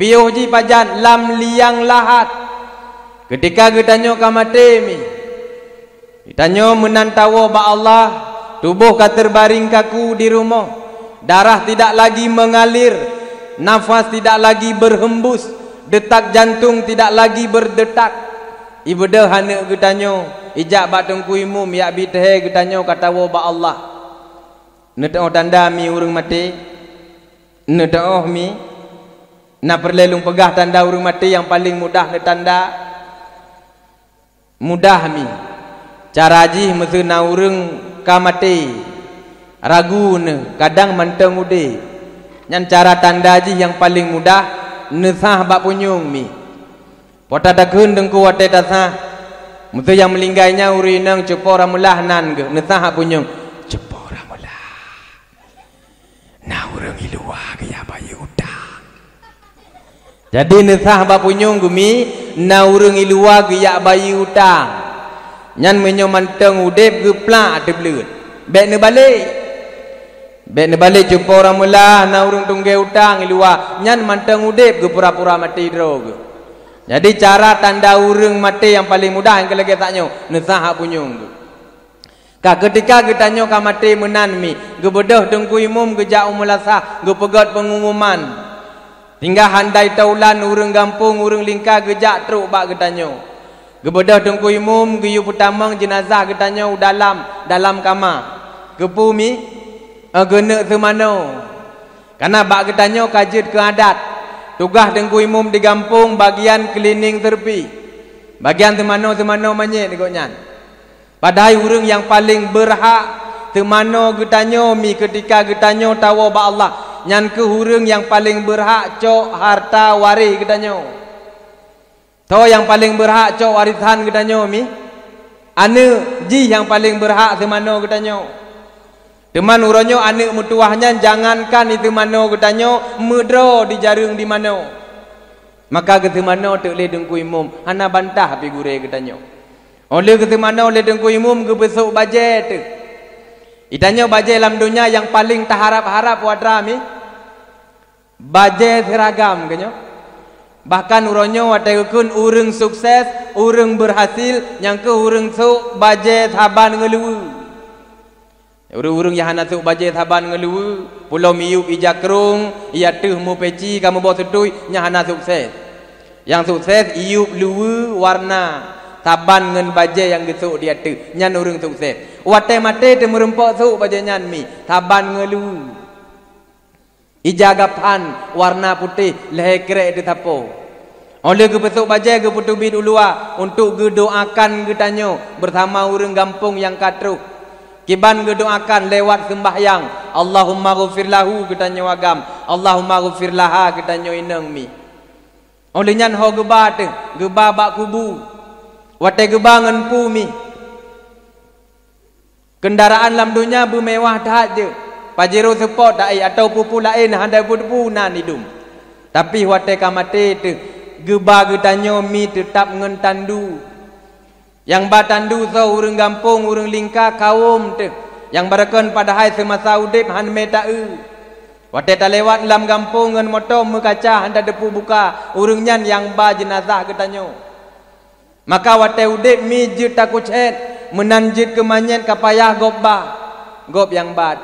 piu ji pajan lam liang lahat ketika getanyo kamate mi getanyo menantawo ba Allah tubuh ka terbaring kaku di rumah darah tidak lagi mengalir nafas tidak lagi berhembus detak jantung tidak lagi berdetak ibadah hana getanyo ijak batengku imum ya bithe getanyo katawo ba Allah netao tanda mi urang mati netao mi na perlelung pegah tanda urang mati yang paling mudah ne tanda mudah mi cara ji mesu na urang ka mati ragu ne kadang manteng ude nyan cara tanda ji yang paling mudah nesah bak punyung mi pota dakun dengku wate tasah mutu yang melinggainya urinang cepora mulah nan ke nesah punyung cepora mulah na urang ilua kaya bayi utang jadi nesah bak punyung gumi na urang ilua kaya bayi utang nyan menyo manteng udep geplak tebleut bek ne balik bek ne balik jumpa orang mula na urung tungge utang ilua nyan manteng udep ke pura-pura mati drog. Jadi cara tanda urung mati yang paling mudah yang kelagi taknyo nesah punyung. Ka ketika kita nyo ka mati menan mi gebedah dengku imum gejak umulasah ge pegat pengumuman. Hingga handai taulan urung gampung urung lingka gejak truk bak getanyo. Gebedah dengku imum geyu putamang jenazah getanyo dalam kamar. Gepu mi gena semano karena bak getanyo kajit ke adat tugas dengku imum di gampung bagian cleaning terpi bagian semano manyek degoknyan padahal urang yang paling berhak temano getanyo mi ketika getanyo tawa ba Allah nyan ke hurung yang paling berhak cok harta waris getanyo. To yang paling berhak cok warisan getanyo mi ane ji yang paling berhak temano getanyo. Teman uronyo ane mutuahnya jangankan itu mano getanyo medro di jarung di mano. Maka ketemano tek le dengku imum hana bantah pi gure getanyo. Oleh ketemano le dengku imum ke besok bajet tu. Itanyo bajet dalam dunia yang paling tak harap-harap wadrami bajet seragam kenyo. Bahkan uronyo watakun urang sukses, urang berhasil yang ke urang sok bajet haban ngeluwe. Urang-urang yang hana sok bajet haban ngeluwe, pulau miuk ijakrung, ia teh mu peci kamu bawa setui nya hana sukses. Yang sukses iup luwe warna taban ngen bajet yang gesuk dia tu nyan urang sukses. Wate mate te merempok sok bajet nyan mi taban ngelu. Ijagapan warna putih leher kerek di tapo. Oleh ke besok bajet ke putu bid ulua untuk gedoakan getanyo bersama urang gampung yang katruh. Kiban gedoakan lewat sembahyang. Allahumma ghufir lahu getanyo agam. Allahumma ghufir laha getanyo ineng mi. Oleh nyan ho geba te geba bak kubu. Wate gebangan pumi. Kendaraan dalam dunia bermewah dah je. Pajero support dai atau pupu lain handai pupu nan hidum. Tapi wate kamate te geba getanyo mi tetap ngentandu. Yang batandu so urang gampung urang lingka kaum te. Yang barakon padahai semasa udip han metau. Wate ta lewat dalam gampung ngan motor mekaca handa depu buka urang nyan yang ba jenazah getanyo. Maka wate udip mi je takucet menanjit kemanyen kapayah gobba gob yang bat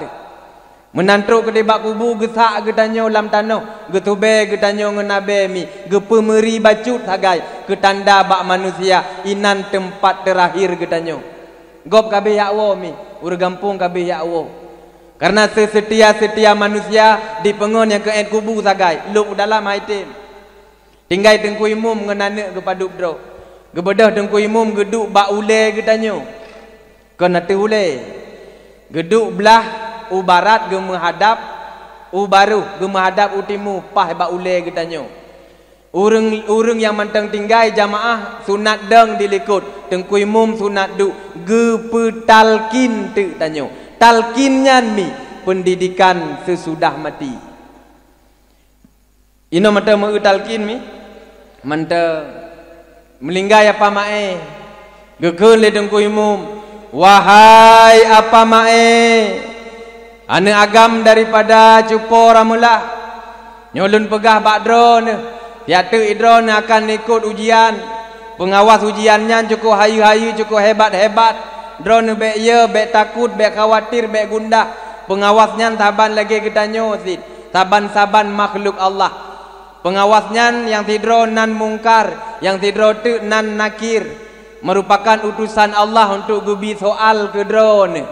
menantruk ke debak kubu gesak getanyo lam tanah getube getanyo ngenabe mi gepemeri bacut hagai ketanda bak manusia inan tempat terakhir getanyo gob kabeh yakwo mi urang gampung kabeh yakwo karena sesetia manusia di pengon yang keet kubu sagai luk dalam haitim tinggai tengku imum ngenane gepaduk dro gebedah tengku imum geduk bak ule getanyo kena tu ule geduk belah u barat ge menghadap u baru ge menghadap u timu pah bak ule getanyo urang yang mantang tinggai jamaah sunat deng dilikut tengku imum sunat du ge petalkin tu tanyo talkin nyan mi pendidikan sesudah mati ino mata mau talkin mi manta melinggai apa mae gekeun le dengku imum wahai apa mae ane agam daripada cupo ramulah nyolun pegah bak drone tiatu idron akan ikut ujian pengawas ujiannya cukup hayu-hayu cukup hebat-hebat drone bek ye bek takut bek khawatir bek gundah pengawasnya taban lagi getanyo sid saban-saban makhluk Allah pengawasnya yang tidro nan mungkar yang tidro tu nan nakir merupakan utusan Allah untuk gubi soal ke drone.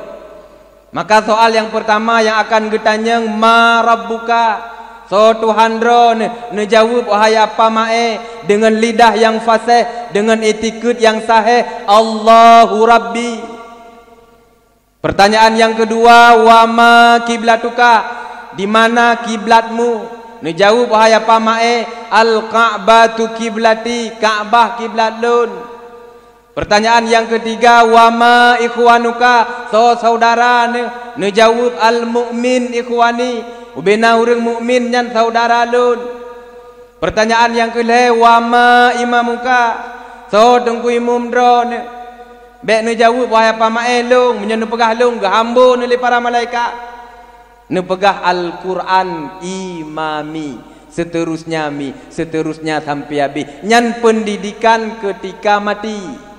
Maka soal yang pertama yang akan getanyang ma rabbuka so Tuhan drone nejawab wahai apa mae dengan lidah yang fasih dengan etiket yang sahih Allahu Rabbi. Pertanyaan yang kedua wa ma kiblatuka di mana kiblatmu? Nejawab wahai apa mae al-Ka'batu kiblati Ka'bah kiblat lun. Pertanyaan yang ketiga wa ma ikhwanuka so saudara nejawab al-mu'min ikhwani ubena urang mukmin nyan saudara lun. Pertanyaan yang kelih wa ma imamuka so tengku imum dro bek nejawab wahai apa mae lung menyen pegah lung gahambo nili para malaikat nepegah Al-Quran imami seterusnya sampai habis nyan pendidikan ketika mati.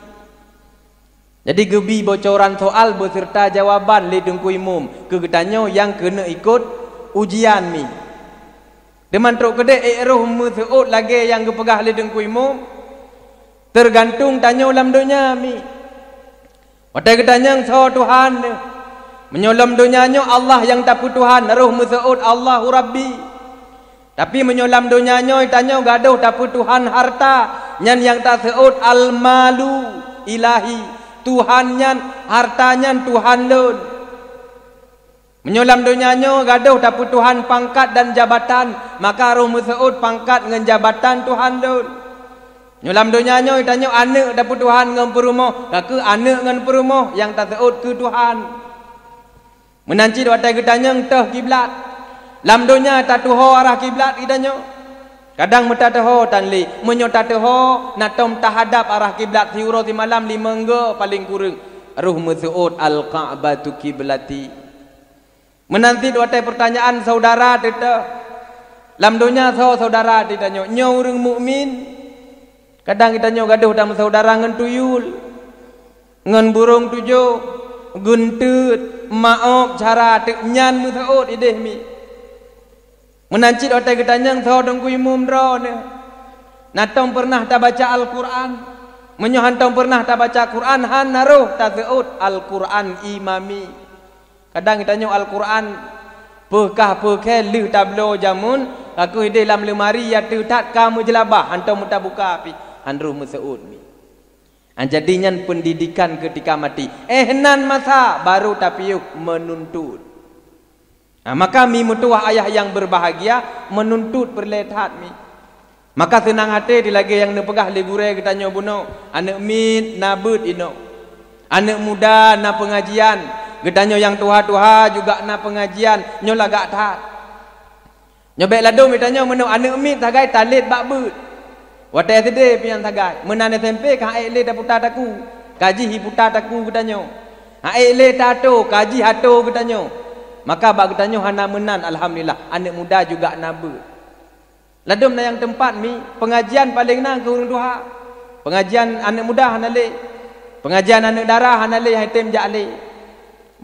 Jadi gebi bocoran soal beserta jawaban le dengku imum kegetanyo yang kena ikut ujian mi deman truk kede roh meseut lagi yang gepegah le dengku imum tergantung tanyo lam dunia mi pada getanyang so Tuhan menyolam dunianya Allah yang tak Tuhan roh meseut Allahu Rabbi tapi menyolam dunianya tanya gaduh tak Tuhan harta nyan yang tak seut al malu ilahi Tuhan nyan harta nyan Tuhan lun Menyulam dunianya gaduh tapi Tuhan pangkat dan jabatan, maka roh Mas'ud pangkat dengan jabatan Tuhan dul. Menyulam dunianya ditanya anak dapat Tuhan dengan perumah, ke anak dengan perumah yang tak seud ke Tuhan. Menanci dua tay ditanya entah kiblat. Lam dunia tak tuho arah kiblat ditanya. Kadang meta tahu tanli, menyo tak tahu natom tahadap arah kiblat tiuro di malam 5 engga paling kurang. Ruh Mas'ud al-Ka'batu kiblati. Menanti dua tay pertanyaan saudara teta. Lam dunia saudara ditanya, nyo urang mukmin. Kadang kita nyo gaduh dalam saudara ngan tuyul, ngan burung tujuh, guntut, maaf cara nyan Mas'ud ideh mi. Menanci dua tay kita nyang saudang kuy mumdro ne. Natong pernah tak baca Al-Quran. Menyohantong pernah tak baca Quran han naruh tak seud Al-Quran imami. Kadang kita tanya Al-Quran pekah lu tablo jamun aku di dalam lemari ya tutat kamu jelabah hantar muta buka api handruh Mas'ud mi. Jadinya pendidikan ketika mati nan masa baru tapi menuntut. Maka mi mutuah ayah yang berbahagia menuntut berlehat mi. Maka senang hati di lagi yang nepegah legure kita tanya buno anak mit nabut ino. Anak muda na pengajian. Gedanyo yang tuha-tuha juga na pengajian nyo lagak tat. Nyobek ladum ditanya menu anak mit tagai talit bak but. Watai sede pian tagai. Menan SMP ka le daputa taku. Kaji hiputa taku gedanyo. Le tato kaji hato gedanyo. Maka bak gedanyo hana menan alhamdulillah anak muda juga na but. Ladum na yang tempat mi pengajian paling nang ke urang tuha. Pengajian anak muda hana le. Pengajian anak darah hana le haitem jak le.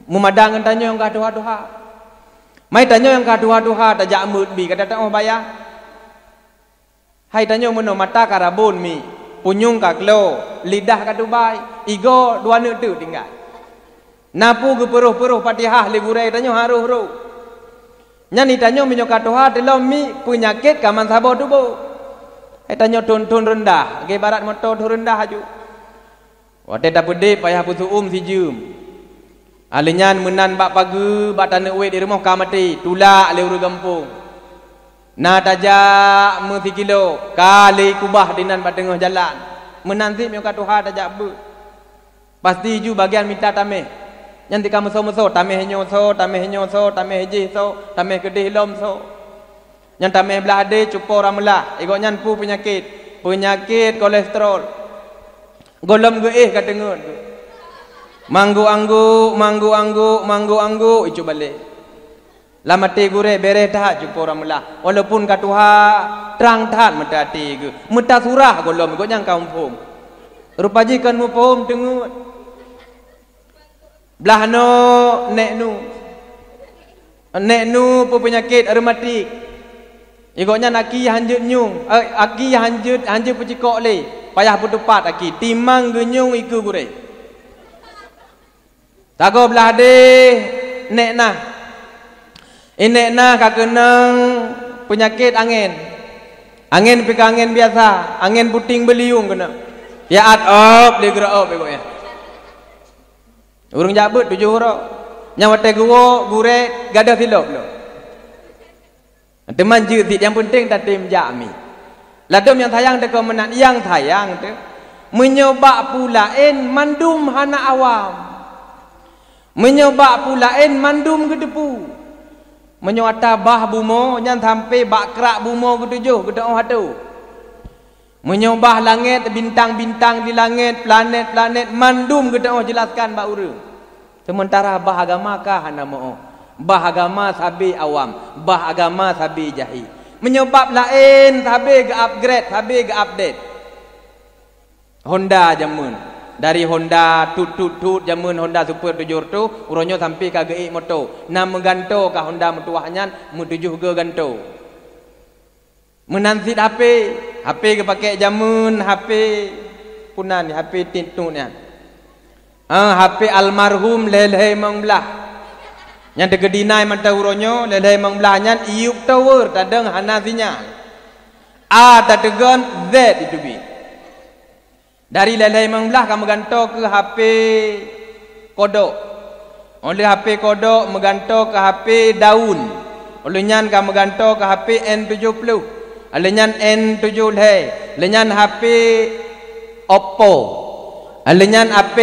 Memadang tanya yang kaduha-duha. Mai tanya yang kaduha-duha tak jak mut bi kata tak mau bayar. Hai tanya meno mata karabun mi, punyung ka klo, lidah ka Dubai, igo dua ne tu tinggal. Napu ke peruh-peruh Fatihah legurai tanya haruh-haruh. Nyani tanya menyo kaduha dalam mi penyakit kaman sabo tubo. Hai tanya tun rendah, ge barat motor tun rendah aju. Wate dapede payah putu si jum. Alinyan menan bak pagi bak tanah uwe di rumah kamati tulak le uru gampung. Na tajak mesti kilo kali kubah dinan bak tengah jalan. Menanti mi ka Tuhan tajak bu. Pasti ju bagian minta tameh. Nanti kamu so tameh nyoso, tameh nyoso, tameh je so, tameh kedih lom so. Yang tameh belah de cupo ramlah. Ego nyan pu penyakit kolesterol. Golom ge ka tengut. Manggu anggu icu balik. Lama te gure bere dah jumpa orang melah. Walaupun katuha terang tahan mata te ge. Mata surah golom go nyang kampung. Rupaji kan mu pom tengut. Belah no nek nu penyakit rematik. Igoknya naki hanjut nyung. Aki hanjut pecikok le. Payah putupat aki. Timang genyung iku gure. Tago belah de nek nah. Inek nah kakenang penyakit angin. Angin pika angin biasa, angin puting beliung kena. Ya op le gerak op begoknya. Urang jabut 7 huruf. Nyawate guwo gure gadah silop lo. Teman jeut yang penting tak tim jami. Ladum yang sayang deko menan yang sayang tu menyoba pulain mandum hana awam. Menyoba pulain mandum gedepu. Menyota bah bumo nyan sampai bak kerak bumo ketujuh gedong hatu. Menyobah langit bintang-bintang di langit, planet-planet mandum gedong jelaskan bak urang. Sementara bah agama kah hana mo. Bah agama sabi awam, bah agama sabi jahi. Menyebab lain sabi ke upgrade, sabi ke update. Honda jamun. Dari Honda tut jamun Honda Super 700 uronyo sampai ke GI moto. Nam mengganto ke Honda metuahnya metujuh ke ganto. Menansit HP ke pakai jamun HP punan HP tintunya. HP almarhum leleh mangbelah. Yang tegedinai mata uronyo leleh mangbelahnya iup tower tadeng hana sinyal. A tadegan Z itu bi. Dari lelai mangbelah kamu ganto ke HP kodok. Oleh HP kodok meganto ke HP daun. Oleh nyan ka meganto ke HP N70. Oleh nyan N7 le. Lenyan HP Oppo. Oleh nyan HP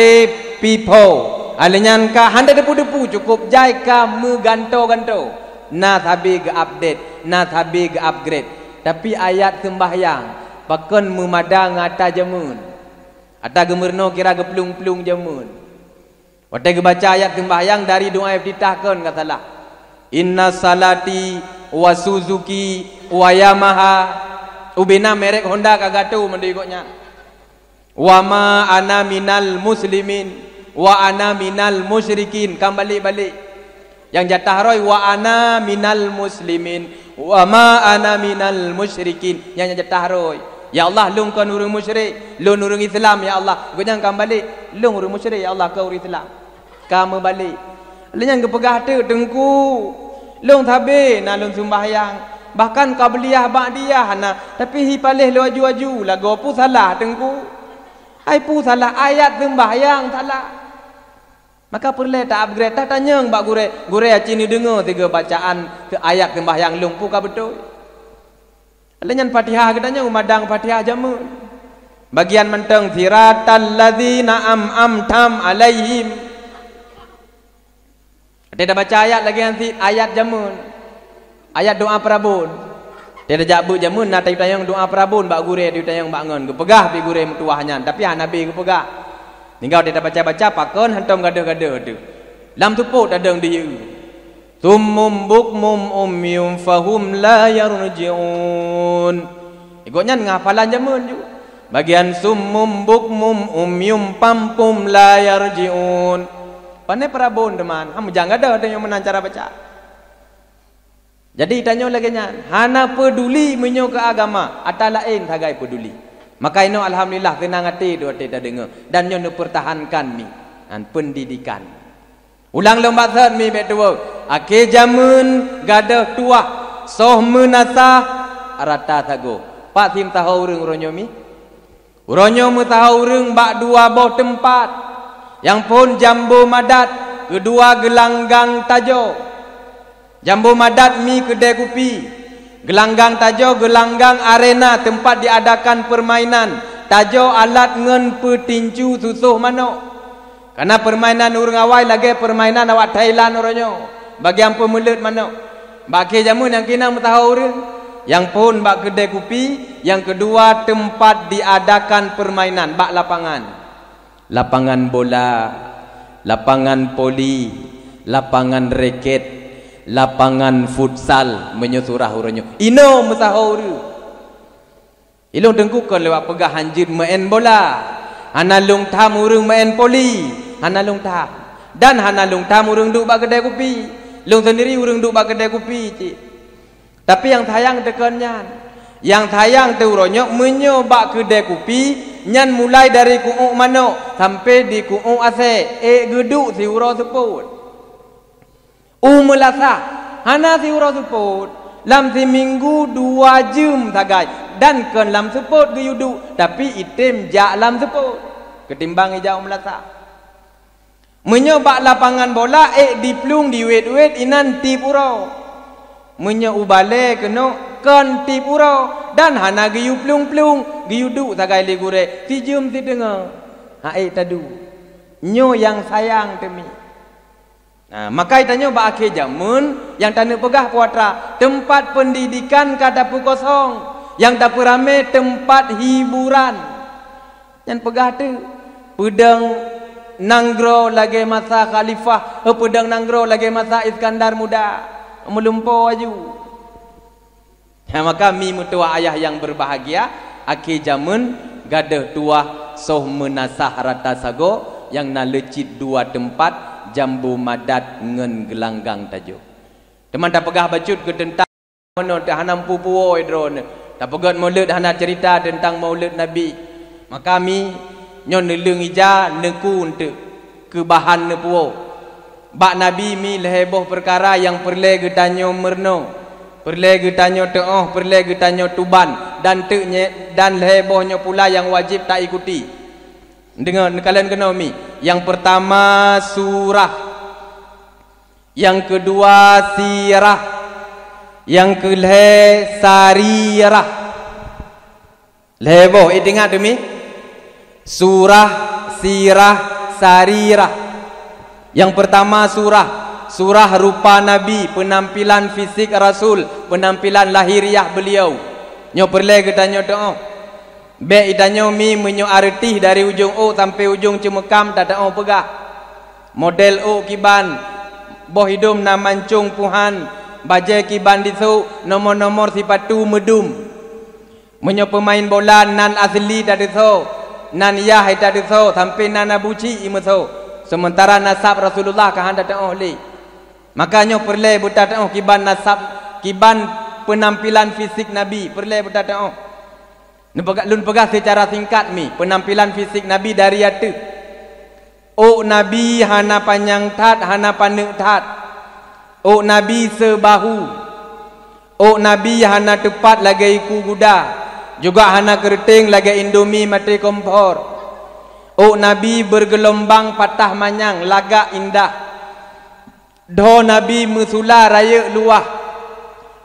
Vivo. Oleh nyan ka handa depu-depu cukup jai ka meganto-ganto. Na thabi ke update, na thabi ke upgrade. Tapi ayat sembahyang pakon memadang ata jamun. Ata gemerno kira geplung-plung jamun. Waktu ke baca ayat sembahyang dari doa iftitah kan katalah. Inna salati wa Suzuki wa Yamaha. Ubina merek Honda kagatu mendigoknya. Wa ma ana minal muslimin wa ana minal musyrikin. Kembali-balik. Yang jatah roy wa ana minal muslimin wa ma ana minal musyrikin. Yang jatah roy. Ya Allah lung kan urang musyrik, lung urang Islam ya Allah. Kau jangan balik, lung urang musyrik ya Allah kau urang Islam. Kamu balik. Lenyan ke pegah tu tengku. Lung thabe na lung sembahyang. Bahkan qabliyah ba'diyah na tapi hi palih lu aju-aju lagu pu salah tengku. Ai pu salah ayat sembahyang salah. Maka perlu tak upgrade tak tanya mbak gure acini dengar tiga bacaan ke ayat sembahyang lung pu ka betul. Lenyan Fatihah katanya umadang Fatihah jamun. Bagian menteng siratal ladzina am'amtam alaihim. Dia dah baca ayat lagi nanti ayat jamun. Ayat doa prabun. Dia dah jabu jamun nak tayang doa prabun bak gure dia tayang bak ngon. Gepegah pi gure mutuahnya tapi nabi gepegah. Tinggal dia dah baca-baca pakon hantam gada-gada tu. Lam tuput adang dia. Summum bukmum umyum fahum la yarji'un. Ikutnya ngafalan jamun juga. Bagian summum bukmum umyum pampum la yarji'un. Pandai perabun teman. Kamu jangan ada yang menang cara baca. Jadi tanya lagi nya, hana peduli menyo ke agama, atau lain sagai peduli. Maka ini alhamdulillah tenang hati dua tidak dengar dan nyo pertahankan mi pendidikan. Ulang lomba sat mi betul. Akhir zaman gadah tua soh menasah rata tago. Pak sim tahu urang ronyomi. Ronyomi tahu urang bak dua boh tempat. Yang pun jambu madat kedua gelanggang tajo. Jambu madat mi kedai kopi. Gelanggang tajo gelanggang arena tempat diadakan permainan. Tajo alat ngen petinju susuh manok. Karena permainan urang awai lagi permainan awak Thailand orangnya. Bagi yang pemelut manok. Bagi jamun yang kena mutahu urang. Yang pun bak kedai kopi. Yang kedua tempat diadakan permainan bak lapangan. Lapangan bola, lapangan poli, lapangan reket, lapangan futsal menyesurah urangnya. Ino mutahu. Ilung dengkukan lewat pegah hanjir main bola. Hana lung tam urang main poli. Hana lung tam. Dan hana lung tam urang duk bak kedai kopi. Lung sendiri urang duk bak kedai kopi cik. Tapi yang sayang tekannya. Yang sayang tu urangnya menyobak kedai kopi. Nyan mulai dari ku'uk manok sampai di ku'uk ase. Geduk si urang seput. Melasa. Hana si urang seput. Lam si minggu 2 jam sagai. Dan kan lam seput ke yuduk. Tapi item jak lam seput. Ketimbang hijau melasa. Menyobak lapangan bola. Di plung di wet-wet inan tip urang. Menyobale kena kan tip urang. Dan hana giyu plung-plung. Giyu duk sagai ligure. Si jum si dengar. Tadu. Nyo yang sayang temi. Nah, maka tanya ba akhir jamun yang tanda pegah puatra tempat pendidikan kada pu kosong yang dapat rame tempat hiburan yang pegah tu pedang nanggro lagi masa khalifah pedang nanggro lagi masa Iskandar muda melumpo aju. Nah, maka mi mutua ayah yang berbahagia akhir jamun gadah tua soh menasah rata sago yang nalecit 2 tempat jambu madat ngen gelanggang tajuk. Teman tak pegah bacut ke tentang mana tak hanam pupuo drone. Tak pegat maulid hana cerita tentang maulid Nabi. Maka kami nyon neleng ija neku untuk kebahan nepuo. Bak Nabi mi leheboh perkara yang perle getanyo merno. Perle getanyo teoh, perle getanyo tuban dan teknya dan lehebohnya pula yang wajib tak ikuti. Dengar kalian kena mi. Yang pertama surah Yang kedua sirah. Yang ketiga sarirah. Lebo ingat demi surah, sirah, sarirah. Yang pertama surah rupa Nabi, penampilan fisik Rasul, penampilan lahiriah beliau. Nyo perle kita nyo doa. Be idanyo mi menyo arti dari ujung O sampai ujung cemekam tak ada pegah. Model O kiban, boh hidung na mancung puhan, bajai kiban disu, nomor-nomor sipatu medum. Menyo pemain bola nan asli tak disu, nan yah tak disu, sampai nan abuci imusu. Sementara nasab Rasulullah kahan tak ada li. Makanya perle buta tak kiban nasab, kiban penampilan fisik Nabi, perle buta tak. Lun pegah secara singkat mi penampilan fisik Nabi dari atu. O Nabi hana panjang tat, hana pandek tat. O Nabi sebahu. O Nabi hana tepat lagi iku kuda. Juga hana keriting lagi indomie mati kompor. O Nabi bergelombang patah manyang lagak indah. Do Nabi mesula raya luah.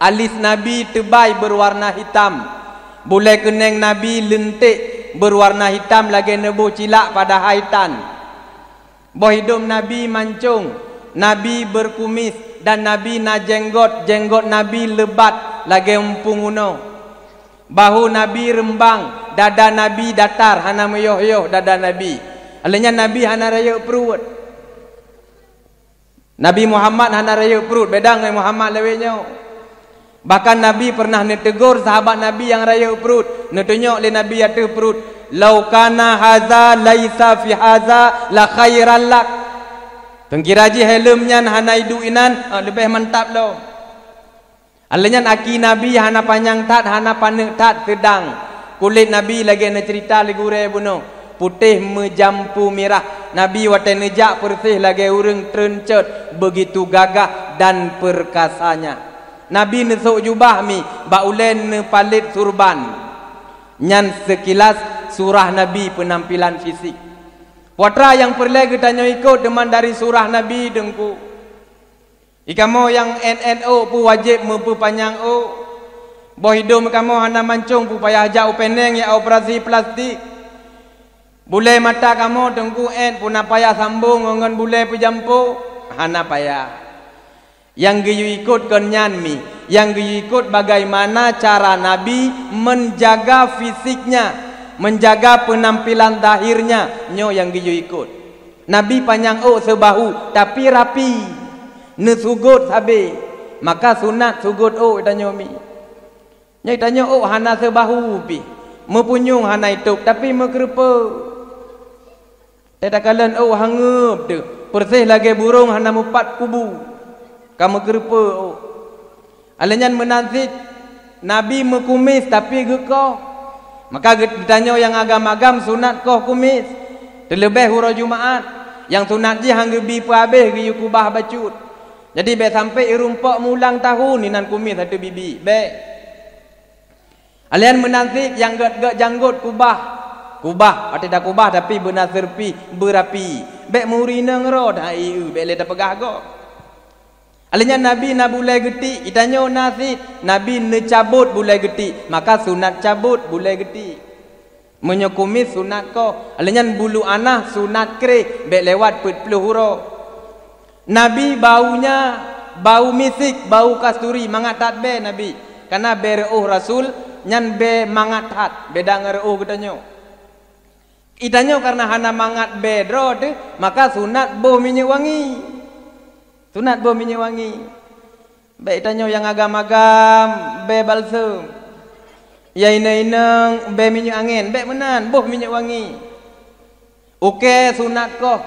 Alis Nabi tebai berwarna hitam. Bulai keneng Nabi lentik berwarna hitam lagi nebu cilak pada haitan. Boh hidung Nabi mancung, Nabi berkumis dan Nabi na jenggot, jenggot Nabi lebat lagi empung uno. Bahu Nabi rembang, dada Nabi datar, hana meyoh-yoh dada Nabi. Alanya Nabi hana raya perut. Nabi Muhammad hana raya perut, beda dengan Muhammad lewenya. Bahkan Nabi pernah netegur sahabat Nabi yang raya perut. Netunjuk oleh Nabi ada perut. Lau kana haza laisa fi haza la khairan lak. Tengkiraji helmnya hana hidu inan lebih mantap lo. Alanya aki Nabi hana panjang tat, hana panek tat sedang. Kulit Nabi lagi nak cerita legure buno. Putih menjampu merah. Nabi watai nejak persih lagi urang trencet. Begitu gagah dan perkasanya. Nabi nesuk jubah mi, baulen ne palit surban. Nyan sekilas surah Nabi penampilan fisik. Putra yang perlu kita ikut deman dari surah Nabi dengku. Ikamo yang NNO pu wajib memperpanjang O. Boh hidung kamu hana mancung pu payah jauh peneng ya operasi plastik. Bule mata kamu dengku N puna payah sambung ngan bule pejampu hana payah. Yang geyu ikut kenyan mi, yang geyu ikut bagaimana cara Nabi menjaga fisiknya, menjaga penampilan zahirnya, nyo yang geyu ikut. Nabi panjang O sebahu tapi rapi, nesugut sabe, maka sunat sugut O itanyo mi. Nyai tanyo O hana sebahu pi, mepunyung hana itu tapi mekerepe. Tetakalan O hangup tu, persih lagi burung hana mupat kubu. Kamu kerupa oh. Alanyan menazid Nabi mekumis tapi gekoh. Maka ditanya yang agam-agam sunat koh kumis. Terlebih huruf Jumaat. Yang sunat je hangga bi habis ge kubah bacut. Jadi be sampai irumpak mulang tahun inan kumis satu bibi. Be. Alanyan menazid yang gak janggut kubah. Kubah, ada kubah tapi benar serpi berapi. Be murina ngerod hai be le pegah go. Alanya Nabi na bulai geti, itanyo nasi Nabi ne cabut bulai geti, maka sunat cabut bulai geti. Menyokumis sunat ko, alanya bulu anah sunat kre, be lewat put peluhuro. Nabi baunya bau misik, bau kasturi, mangat tat be Nabi. Karena be reuh Rasul nyan be mangat tat, beda ngereuh ketanyo. Itanyo karena hana mangat be drod, maka sunat boh minyak wangi. Sunat bau minyak wangi. Baik tanya yang agam-agam be balsam. Ya ina-ina be minyak angin, be menan boh minyak wangi. Oke sunat ko.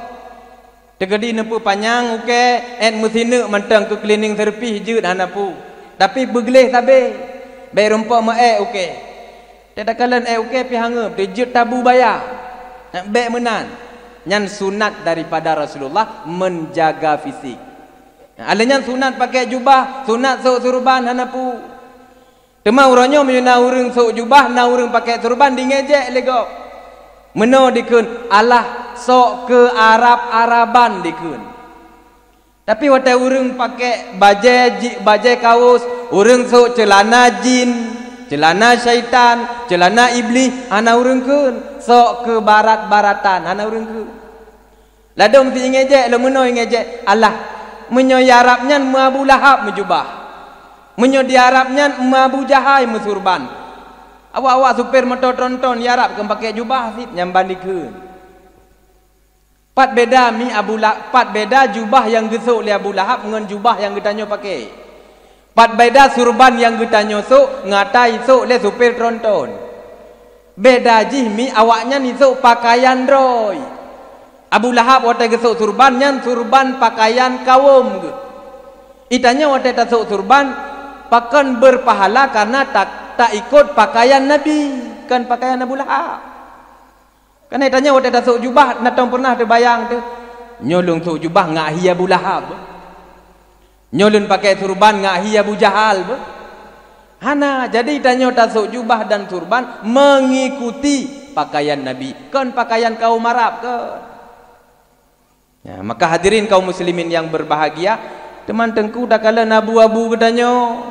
Tegedi nempu panjang oke et musine mentang ke cleaning therapy jeut hanapu. Tapi begelih tabe. Be rompak ma oke. Tetakalan oke pi hangeup de jeut tabu bayar. Be menan. Nyan sunat daripada Rasulullah menjaga fisik. Alanya sunat pakai jubah, sunat sok surban hanapu. Tema uranyo menyuna urang sok jubah, na urang pakai surban dingejek lego. Meno dikeun Allah sok ke Arab-Araban dikeun. Tapi watai urang pakai bajai kaos, urang sok celana jin, celana syaitan, celana iblis, ana urang keun sok ke barat-baratan, ana urang keun. Ladom si ngejek, lemuno ngejek, Allah, menyo Arabnya Abu Lahab menjubah. Menyo di Arabnya Abu Jahal mesurban. Awak-awak supir motor tronton ya Arab kan pakai jubah sit nyamban dikeun. Pat beda jubah yang gesuk li Abu Lahab dengan jubah yang getanyo pakai. Pat beda surban yang getanyo sok ngatai sok le supir tronton. Beda jih awaknya ni sok pakaian roy. Abu Lahab watai gesuk surban nyan surban pakaian kaum ge. Itanya watai tasuk surban pakan berpahala karena tak ikut pakaian Nabi, kan pakaian Abu Lahab. Kan tanya wadah tasuk jubah natong pernah terbayang tu. Nyolong tasuk jubah ngak hi Abu Lahab. Nyolong pakai turban ngak hi Abu Jahal. Hana jadi tanya tasuk jubah dan turban mengikuti pakaian Nabi. Kan pakaian kaum Arab ke. Ya, maka hadirin kaum muslimin yang berbahagia, teman tengku dah kala abu-abu gedanyo.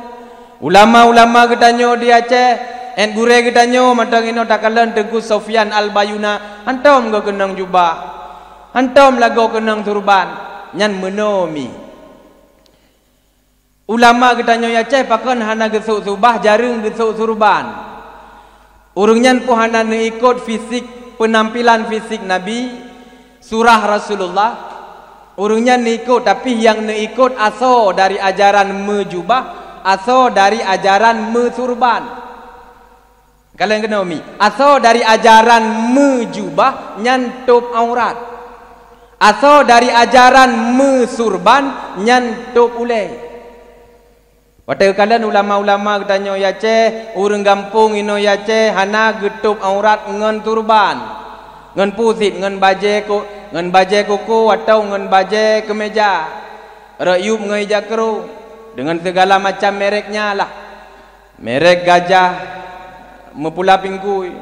Ulama-ulama gedanyo di Aceh. En gure gedanyo matang ino takalan Tengku Sofyan Al-Bayuna antom go kenang jubah antom lago kenang turban nyan menomi ulama gedanyo ya ceh pakan hana gesuk subah jarang gesuk turban urung nyan po hana ikut fisik penampilan fisik Nabi surah Rasulullah urung nyan ikut tapi yang ikut aso dari ajaran mejubah aso dari ajaran mesurban. Kalian kena umi. Asal dari ajaran mejubah nyantup aurat. Asal dari ajaran mesurban nyantup ulai. Watai kalian ulama-ulama tanya ya ceh, urang gampung ino ya ceh hana getup aurat ngan turban. Ngan pusit ngan baje kuku atau ngan baje kemeja. Rayub ngai jakru dengan segala macam mereknya lah. Merek gajah mepula pinggui,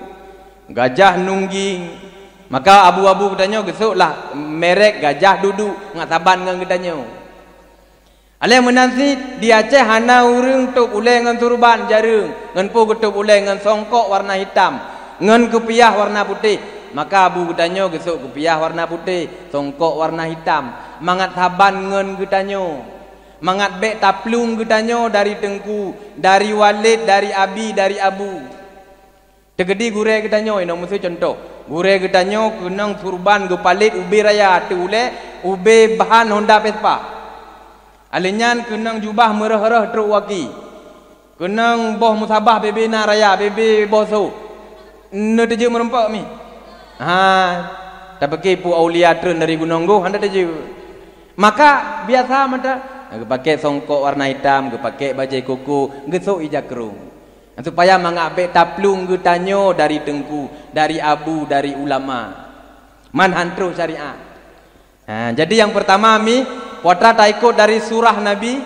gajah nungging, maka abu-abu katanya gesuklah merek gajah duduk ngat taban ngan katanya. Ale menansi di Aceh hana urang tup ulai ngan turban jarang, ngan pu getup ulai ngan songkok warna hitam, ngan kepiah warna putih. Maka abu katanya gesuk kepiah warna putih, songkok warna hitam, mangat taban ngan katanya. Mangat bek taplung katanya dari Tengku, dari Walid, dari Abi, dari Abu. Tegedi gure getanyo ino musuh contoh. Gure getanyo kenang turban ge palit ube raya tu ule ube bahan Honda Vespa. Alinyan kenang jubah merah-merah truk waki. Kenang boh musabah bebe na raya bebe boso. Ne teje merempak mi. Ha, tak pakai pu aulia tren dari Gunung Go handa teje. Maka biasa mata ge pakai songkok warna hitam, ge pakai bajai kuku, ge sok ijakrung. Supaya mengabek taplung getanyo dari Tengku, dari Abu, dari ulama. Man hantru syariat. Jadi yang pertama mi potrat ikut dari surah Nabi.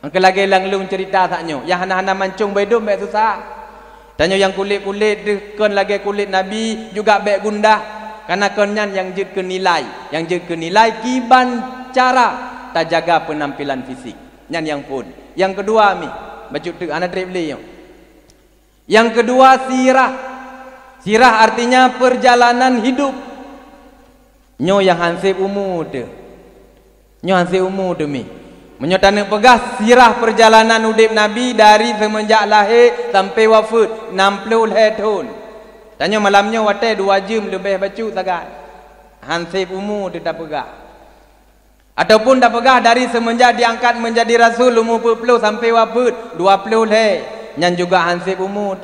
Angke lagi langlung cerita taknyo. Yang hana-hana mancung bedum bek susah. Tanyo yang kulit-kulit kon lagi kulit Nabi juga bek gundah. Karena konyan yang jid ke nilai, yang jid ke nilai kiban cara tak jaga penampilan fisik. Nyan yang pun. Yang kedua mi baju tu anak trip beli. Yang kedua sirah. Sirah artinya perjalanan hidup. Nyo yang hansip umur tu. Nyo hansip umur tu mi. Menyo tanah pegah sirah perjalanan udip Nabi dari semenjak lahir sampai wafat 60 tahun. Tanya malamnya watai 2 jam lebih bacu sagat. Hansip umur tu tak pegah. Ataupun tak pegah dari semenjak diangkat menjadi Rasul umur 40 sampai wafat 20 lahir. Yang juga hansip umur.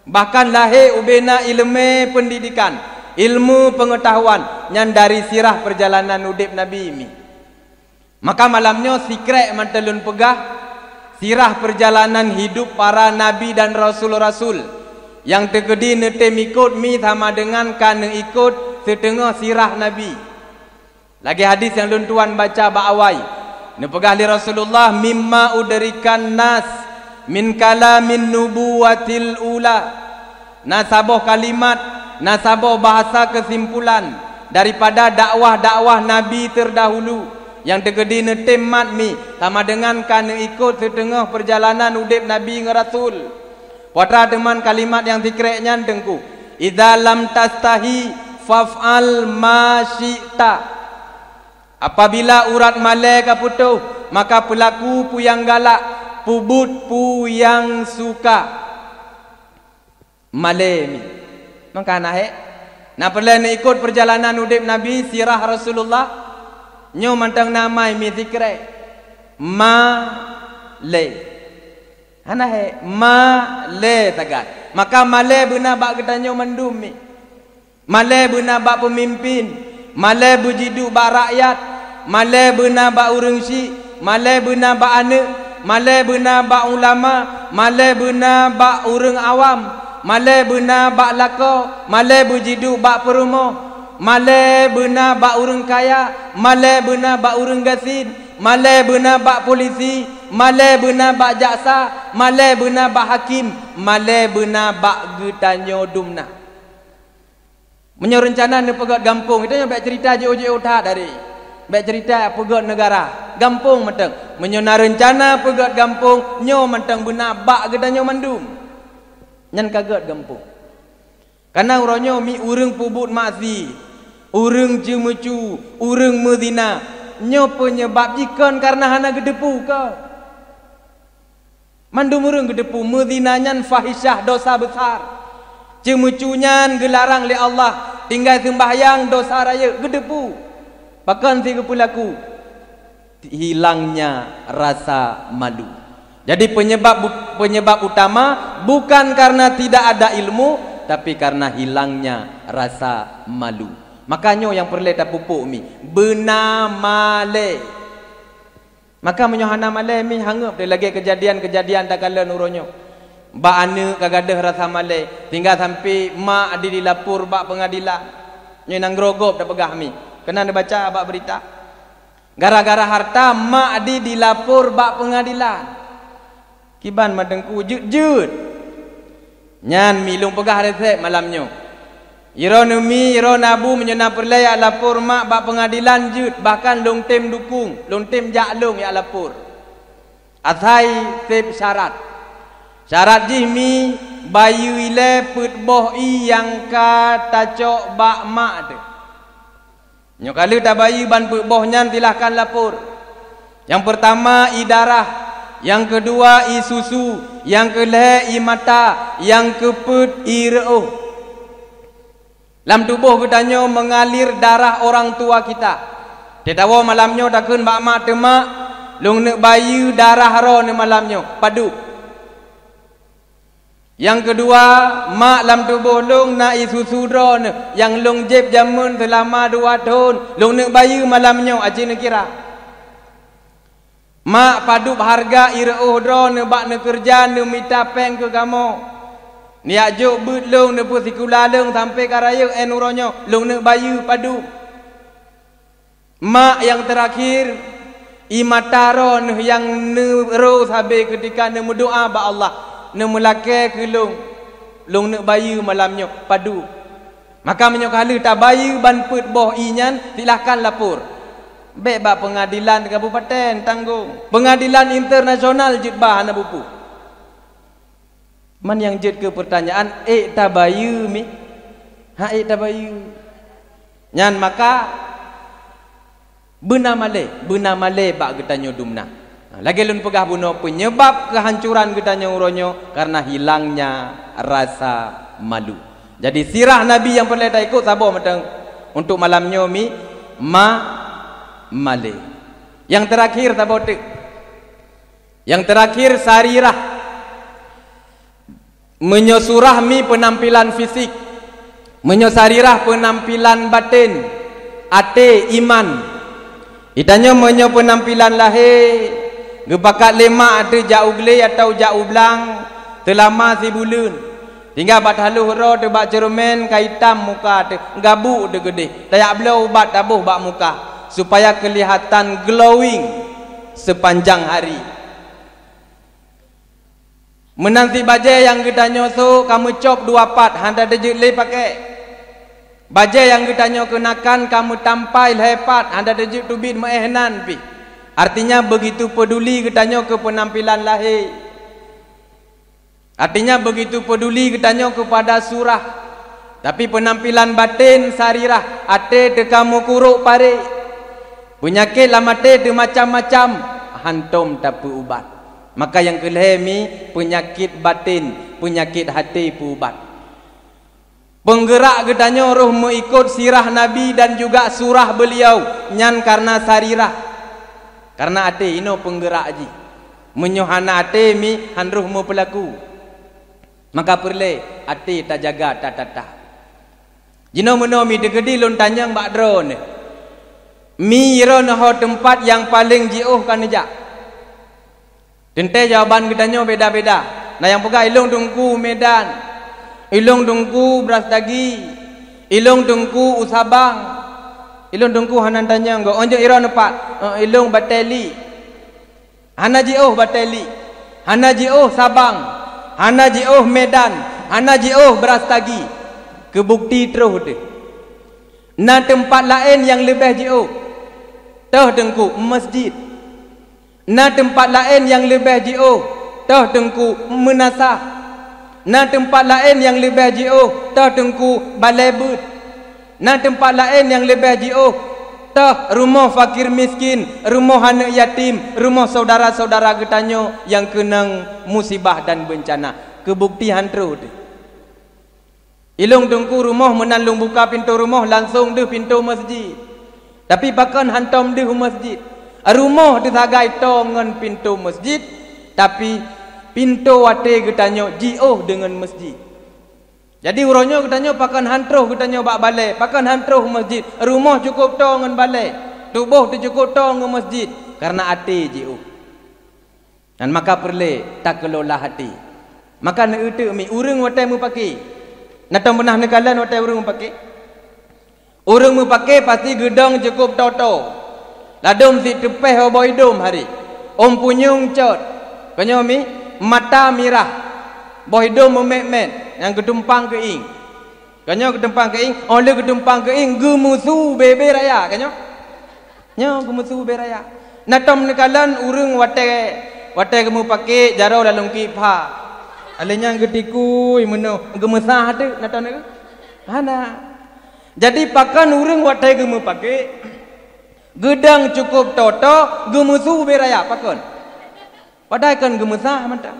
Bahkan lahir ubena ilmu pendidikan, ilmu pengetahuan yang dari sirah perjalanan udip Nabi ini. Maka malamnya sikret mantelun pegah sirah perjalanan hidup para nabi dan rasul-rasul yang tegedi netem ikut mi sama dengan kan ikut setengah sirah Nabi. Lagi hadis yang lun tuan baca ba'awai. Ne pegah li Rasulullah mimma udrikan nas min kalamin nubuwatil ula. Nasabah kalimat, nasabah bahasa kesimpulan daripada dakwah-dakwah Nabi terdahulu. yang tegedi netem mat mi sama dengan kana ikut setengah perjalanan udip Nabi dengan Rasul. Putra teman kalimat yang dikreknya dengku. Idza lam tastahi faf'al ma syi'ta. Apabila urat malai ka putuh, maka pelaku pu yang galak, pubut pu yang suka. Malai mi. Maka nak perlu nak ikut perjalanan udip Nabi, sirah Rasulullah. Nyo mantang namai mi zikre. Malai. Malai tagat. Maka malai benar bak ketanyo mendum mi. Malai benar bak pemimpin. Malai berjidu bak rakyat. Malai benar bak urang si. Malai benar bak anak. Malai benar bak ulama. Malai benar bak urang awam. Malai benar bak lako, malai berjidu bak perumoh, malai benar bak urang kaya, malai benar bak urang gasin, malai benar bak polisi, malai benar bak jaksa, malai benar bak hakim, malai benar bak getanyo dumna. Menyo rencana ne pegot gampung, itu yang baik cerita je tak dari. Baik cerita pegot negara, gampung mentang. Menyo na rencana pegot gampung, nyo mentang benar bak getanyo mandum. Nyan kaget gampung. Karena uronyo mi urang pubut maksi, urang jemucu, urang mezina. Nyo penyebab jikon karena hana gedepu ke. Mandum urang gedepu, mezina nyan fahisyah dosa besar. Jemucu nyan gelarang oleh Allah, tinggal sembahyang dosa raya gedepu. Bahkan tiga pulaku hilangnya rasa malu. Jadi penyebab utama bukan karena tidak ada ilmu, tapi karena hilangnya rasa malu. Makanya yang perlu tak pupuk mi benar male. Maka menyohana male mi hangup dia lagi kejadian tak kala nuronyo. Ba ane kagadah rasa male, tinggal sampai mak adi dilapor bak pengadilan. Nyo nang grogop dak pegah mi. Kena dia baca bak berita. Gara-gara harta mak adi dilapor bak pengadilan. Kiban madengku jut-jut. Nyan milung pegah resep malamnya. Iro numi, iro nabu menyena perlaya lapor mak bak pengadilan jut. Bahkan long tem dukung, long tem jaklung ya lapor. Athai sep syarat. Syarat jihmi bayu ile put boh i yang kata cok bak mak tu. Nyo kali tak bayu ban put boh nyan silahkan lapor. Yang pertama idarah. Yang kedua i susu, yang kelih i mata, yang keput i reuh. Dalam tubuh kita mengalir darah orang tua kita. Tetawa malamnya takun bak mak temak, long nek bayu darah ro ne malamnya padu. Yang kedua, mak dalam tubuh long na i susu ro ne, yang long jeb jamun selama 2 tahun, long nek bayu malamnya aji ne kira. Mak padup harga ireuh dro ne bak ne kerja ne minta peng ke kamu. Niak juk but long ne pu sikula long sampai karaya enuronyo long ne bayu padu. Mak yang terakhir imataro ne yang ne ro sabe ketika ne berdoa ba Allah ne melake ke long ne bayu malamnya padu. Maka menyo kala tak bayu ban put boh inyan silahkan lapor. Baik bak pengadilan kabupaten tanggung. Pengadilan internasional jut bah ana bupu. Man yang jut ke pertanyaan tabayu mi. Tabayu. Nyan maka benar male bak getanyo dumna. Lagi lun pegah buno penyebab kehancuran getanyo uronyo karena hilangnya rasa malu. Jadi sirah Nabi yang perlu tak ikut sabar matang untuk malamnya mi male. Yang terakhir tabotek. Yang terakhir sarirah. Menyosurah mi penampilan fisik. Menyosarirah penampilan batin. Ate iman. Itanya menyo penampilan lahir. Gebakat lemak ada jauh gele atau jauh belang. Telama si bulun. Tinggal bat haluh ro de bak cermen kaitam muka te gabu de gede. Tayak belau ubat tabuh bak muka. Supaya kelihatan glowing sepanjang hari. Menanti baja yang kita nyoso kamu cop 2 part handa dejut le pakai. Bajai yang ditanya kenakan kamu tampil hebat, anda dejut tubit maehnan pi. Artinya begitu peduli ditanya ke penampilan lahir. Artinya begitu peduli ditanya kepada surah. Tapi penampilan batin sarirah, ate de kamu kuruk pare. Penyakit lamate de macam-macam, hantum tak ubat. Maka yang kelemi penyakit batin, penyakit hati ubat. Penggerak getanya roh mengikut sirah Nabi dan juga surah beliau nyan karena sarirah. Karena ate ino penggerak ji. Menyohana ate mi han roh mu pelaku. Maka perle ate tak jaga tak tata. Jino meno mi degedi lon tanyang bak drone. Mi ron ho tempat yang paling jauh kan ja. Tente jawaban getanya beda-beda. Nah yang pegang ilung tungku Medan. Ilung dungku beras dagi, ilung dungku usabang, ilung dungku hanan tanya enggak onjo ira nepat, ilung bateli, hanaji bateli, hanaji sabang, hanaji Medan, hanaji beras dagi, kebukti terus deh. Na tempat lain yang lebih jauh, tah dengku masjid. Na tempat lain yang lebih jauh, tah dengku menasah. Na tempat lain yang lebih jauh tah tengku balai but. Na tempat lain yang lebih jauh tah rumah fakir miskin, rumah anak yatim, rumah saudara-saudara getanyo yang kenang musibah dan bencana. Kebuktian terus. Ilung tengku rumah menalung buka pintu rumah langsung deh pintu masjid. Tapi bahkan hantam deh masjid. Rumah disagai tongan pintu masjid, tapi pintu wate getanyo jioh dengan masjid. Jadi uronyo getanyo pakan hantruh getanyo bak balai, pakan hantruh masjid. Rumah cukup to ngan balai, tubuh tu cukup to ngan masjid karena ate jioh. Dan maka perle tak kelola hati. Maka nak utek mi urang wate mu pakai. Natang pernah nekalan wate urang mu pakai. Urang mu pakai pasti gedang cukup toto. Ladom si tepeh oboi dom hari. Om punyung cot. Kanyo mi mata mirah, bohidom memet-met, yang ketumpang keing. Kanyo ketumpang keing, oleh ketumpang keing gemusu bebe raya, kanyo. Nyo gemusu bebe raya. Natom nekalan urang wate kamu pakai jarau dalam kipha. Alenya getiku imeno gemesah tu natom ne. Hana. Jadi pakan urang wate kamu pakai gedang cukup toto, gemusu bebe raya pakan. Padahal kan gemesah mantap.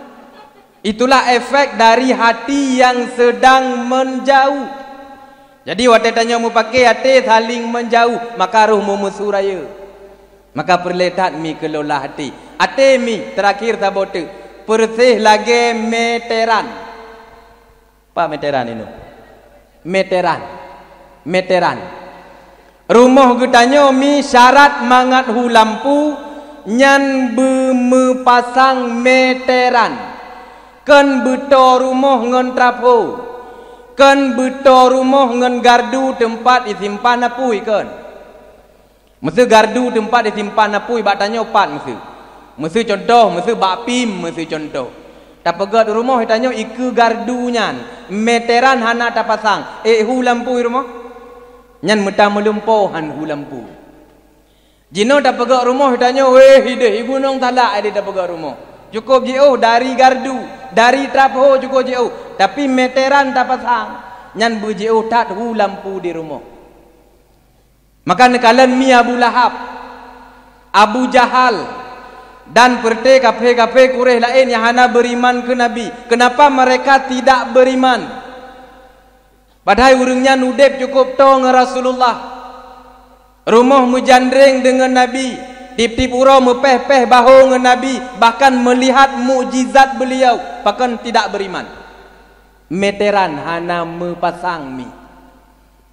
Itulah efek dari hati yang sedang menjauh. Jadi waktu tanya mu pakai hati saling menjauh, maka roh mu musuraya. Maka perletat mi kelola hati. Hati mi terakhir tabote. Persih lagi meteran. Apa meteran ini? Meteran. Rumah getanyo mi syarat mangat hu lampu. Nyan bermepasang meteran. Kan beto rumah ngan trapo. Kan beto rumah ngan gardu tempat disimpan apui kan. Mesti gardu tempat disimpan apui bak tanya opat mesti contoh, mesti bak pim, mesti contoh. Tak pegat rumah tanya iku gardu nyan. Meteran hana tak pasang. Hu lampu rumah. Nyan meta melumpuh han hu lampu. Jino dah pegang rumah tanya, weh hideh gunung talak dia dah pegang rumah. Cukup jauh dari gardu, dari trapo cukup jauh. Tapi meteran tak pasang. Nyan berjauh tak hu lampu di rumah. Maka nekalan mi Abu Lahab, Abu Jahal dan perte kafe-kafe Quraisy lain yang hana beriman ke Nabi. Kenapa mereka tidak beriman? Padahal urangnya nudep cukup to dengan Rasulullah. Rumah mujandring dengan Nabi, tip-tip ura mepeh-peh bahu dengan Nabi, bahkan melihat mukjizat beliau, bahkan tidak beriman. Meteran hana mepasang mi.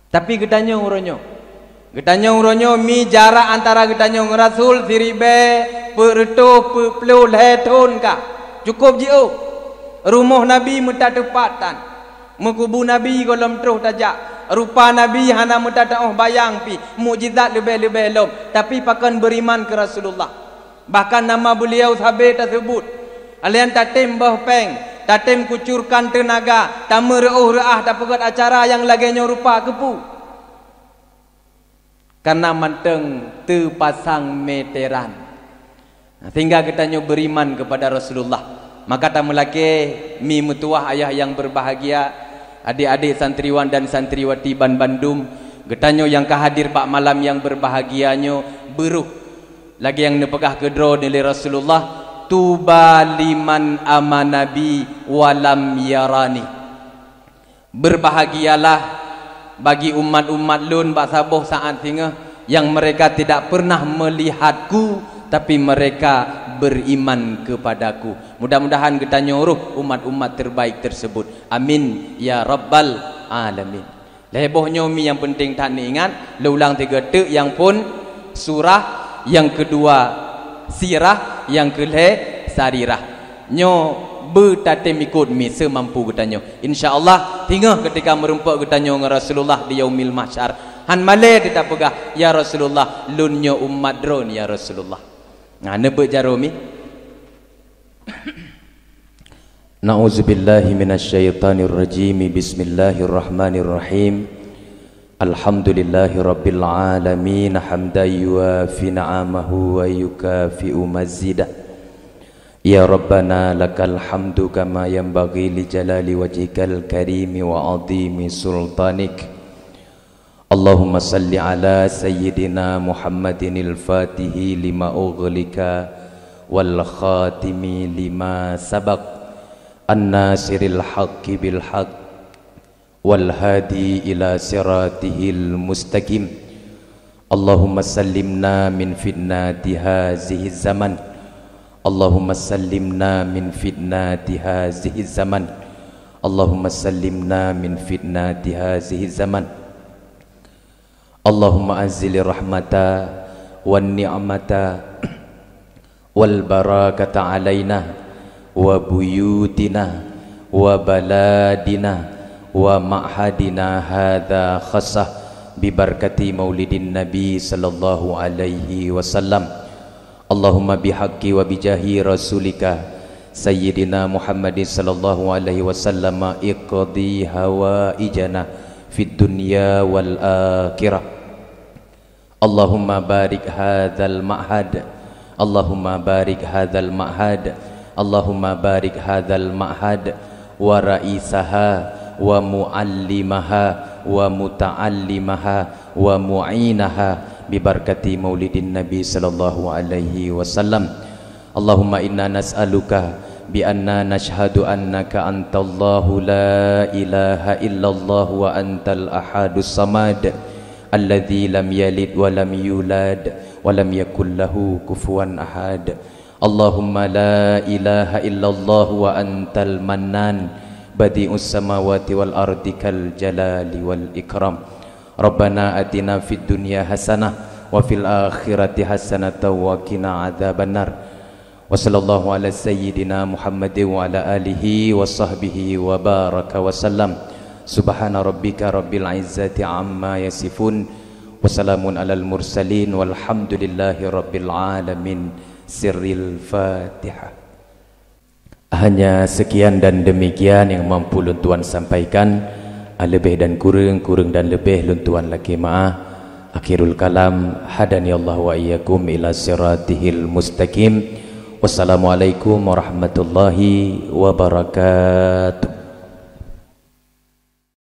Tapi getanya uronyo mi jarak antara getanya Rasul siribe perto peplo leton ka. Cukup jauh. Rumah Nabi meta tepatan. Mekubu Nabi golom terus tajak. Rupa Nabi hana mutata bayang pi mukjizat lebih-lebih lom, tapi pakan beriman ke Rasulullah. Bahkan nama beliau sahabat tersebut alian tatim bahpeng, tatim kucurkan tenaga, tamu reuh reah tak pegat acara yang laganya rupa kepu. karena manteng terpasang meteran. Sehingga kita beriman kepada Rasulullah. Maka tamu laki mi mutuah ayah yang berbahagia, adik-adik santriwan dan santriwati Ban Bandung, getanyo yang kehadir pak malam yang berbahagianyo beruh lagi yang nepegah kedro nilai Rasulullah, tuba liman amanabi walam yarani. Berbahagialah bagi umat-umat lun bak saboh saat singa yang mereka tidak pernah melihatku tapi mereka beriman kepadaku. Mudah-mudahan kita nyuruh umat-umat terbaik tersebut. Amin ya rabbal alamin. Lebohnya mi yang penting tak ingat, ulang 3 tek yang pun surah, yang kedua sirah, yang kelih sarirah. Nyo bertatim ikut mi semampu kita nyo. Insyaallah tinggal ketika merumpak kita nyo dengan Rasulullah di yaumil mahsyar. Han male kita pegah ya Rasulullah lunyo umat drone ya Rasulullah. Nah, nebek jarumi. Na'udzubillahi minasyaitonir rajim. Bismillahirrahmanirrahim. Alhamdulillahi rabbil alamin hamdan yuafi ni'amahu wa yukafi'u mazidah. Ya Rabbana lakal hamdu kama yanbaghi li jalali wajhikal karimi wa 'azimi sultanik. Allahumma salli ala sayyidina Muhammadinil fatihi lima ughliqa wal khatimi lima sabaq an-nasiril haqqi bil haqq wal hadi ila siratihil mustaqim. Allahumma sallimna min fitnati hazihi zaman. Allahumma sallimna min fitnati hazihi zaman. Allahumma sallimna min fitnati hazihi zaman. Allahumma anzil rahmata wan ni'mata wal barakata alaina wa buyutina wa baladina wa ma'hadina hadha khassah bi barakati maulidin nabi sallallahu alaihi wasallam. Allahumma bihaqqi wa bijahi rasulika sayyidina Muhammadin sallallahu alaihi wasallam iqdi hawaijana fid dunya wal akhirah. Allahumma barik hadzal ma'had. Allahumma barik hadzal ma'had. Allahumma barik hadzal ma'had wa ra'isaha wa muallimaha wa muta'allimaha wa mu'inaha bi barakati maulidin nabi sallallahu alaihi wasallam. Allahumma inna nas'aluka bi anna nashhadu annaka antallahu la ilaha illallah wa antal ahadus samad alladzi lam yalid wa lam yulad wa lam yakul lahu kufuwan ahad. Allahumma la ilaha illallah wa antal mannan badi'us samawati wal ardi kal jalali wal ikram. Rabbana atina fid dunya hasanah wa fil akhirati hasanatan wa qina adzabannar. Wa sallallahu ala sayyidina Muhammadin wa ala alihi wa sahbihi wa baraka wa sallam. Subhana rabbika rabbil izzati amma yasifun wa salamun alal mursalin walhamdulillahi rabbil alamin. Sirril Fatihah. Hanya sekian dan demikian yang mampu luntuan sampaikan. Lebih dan kurang, kurang dan lebih luntuan laki maaf. Akhirul kalam, hadani Allah wa iyyakum ila siratihil mustaqim. Wassalamualaikum warahmatullahi wabarakatuh.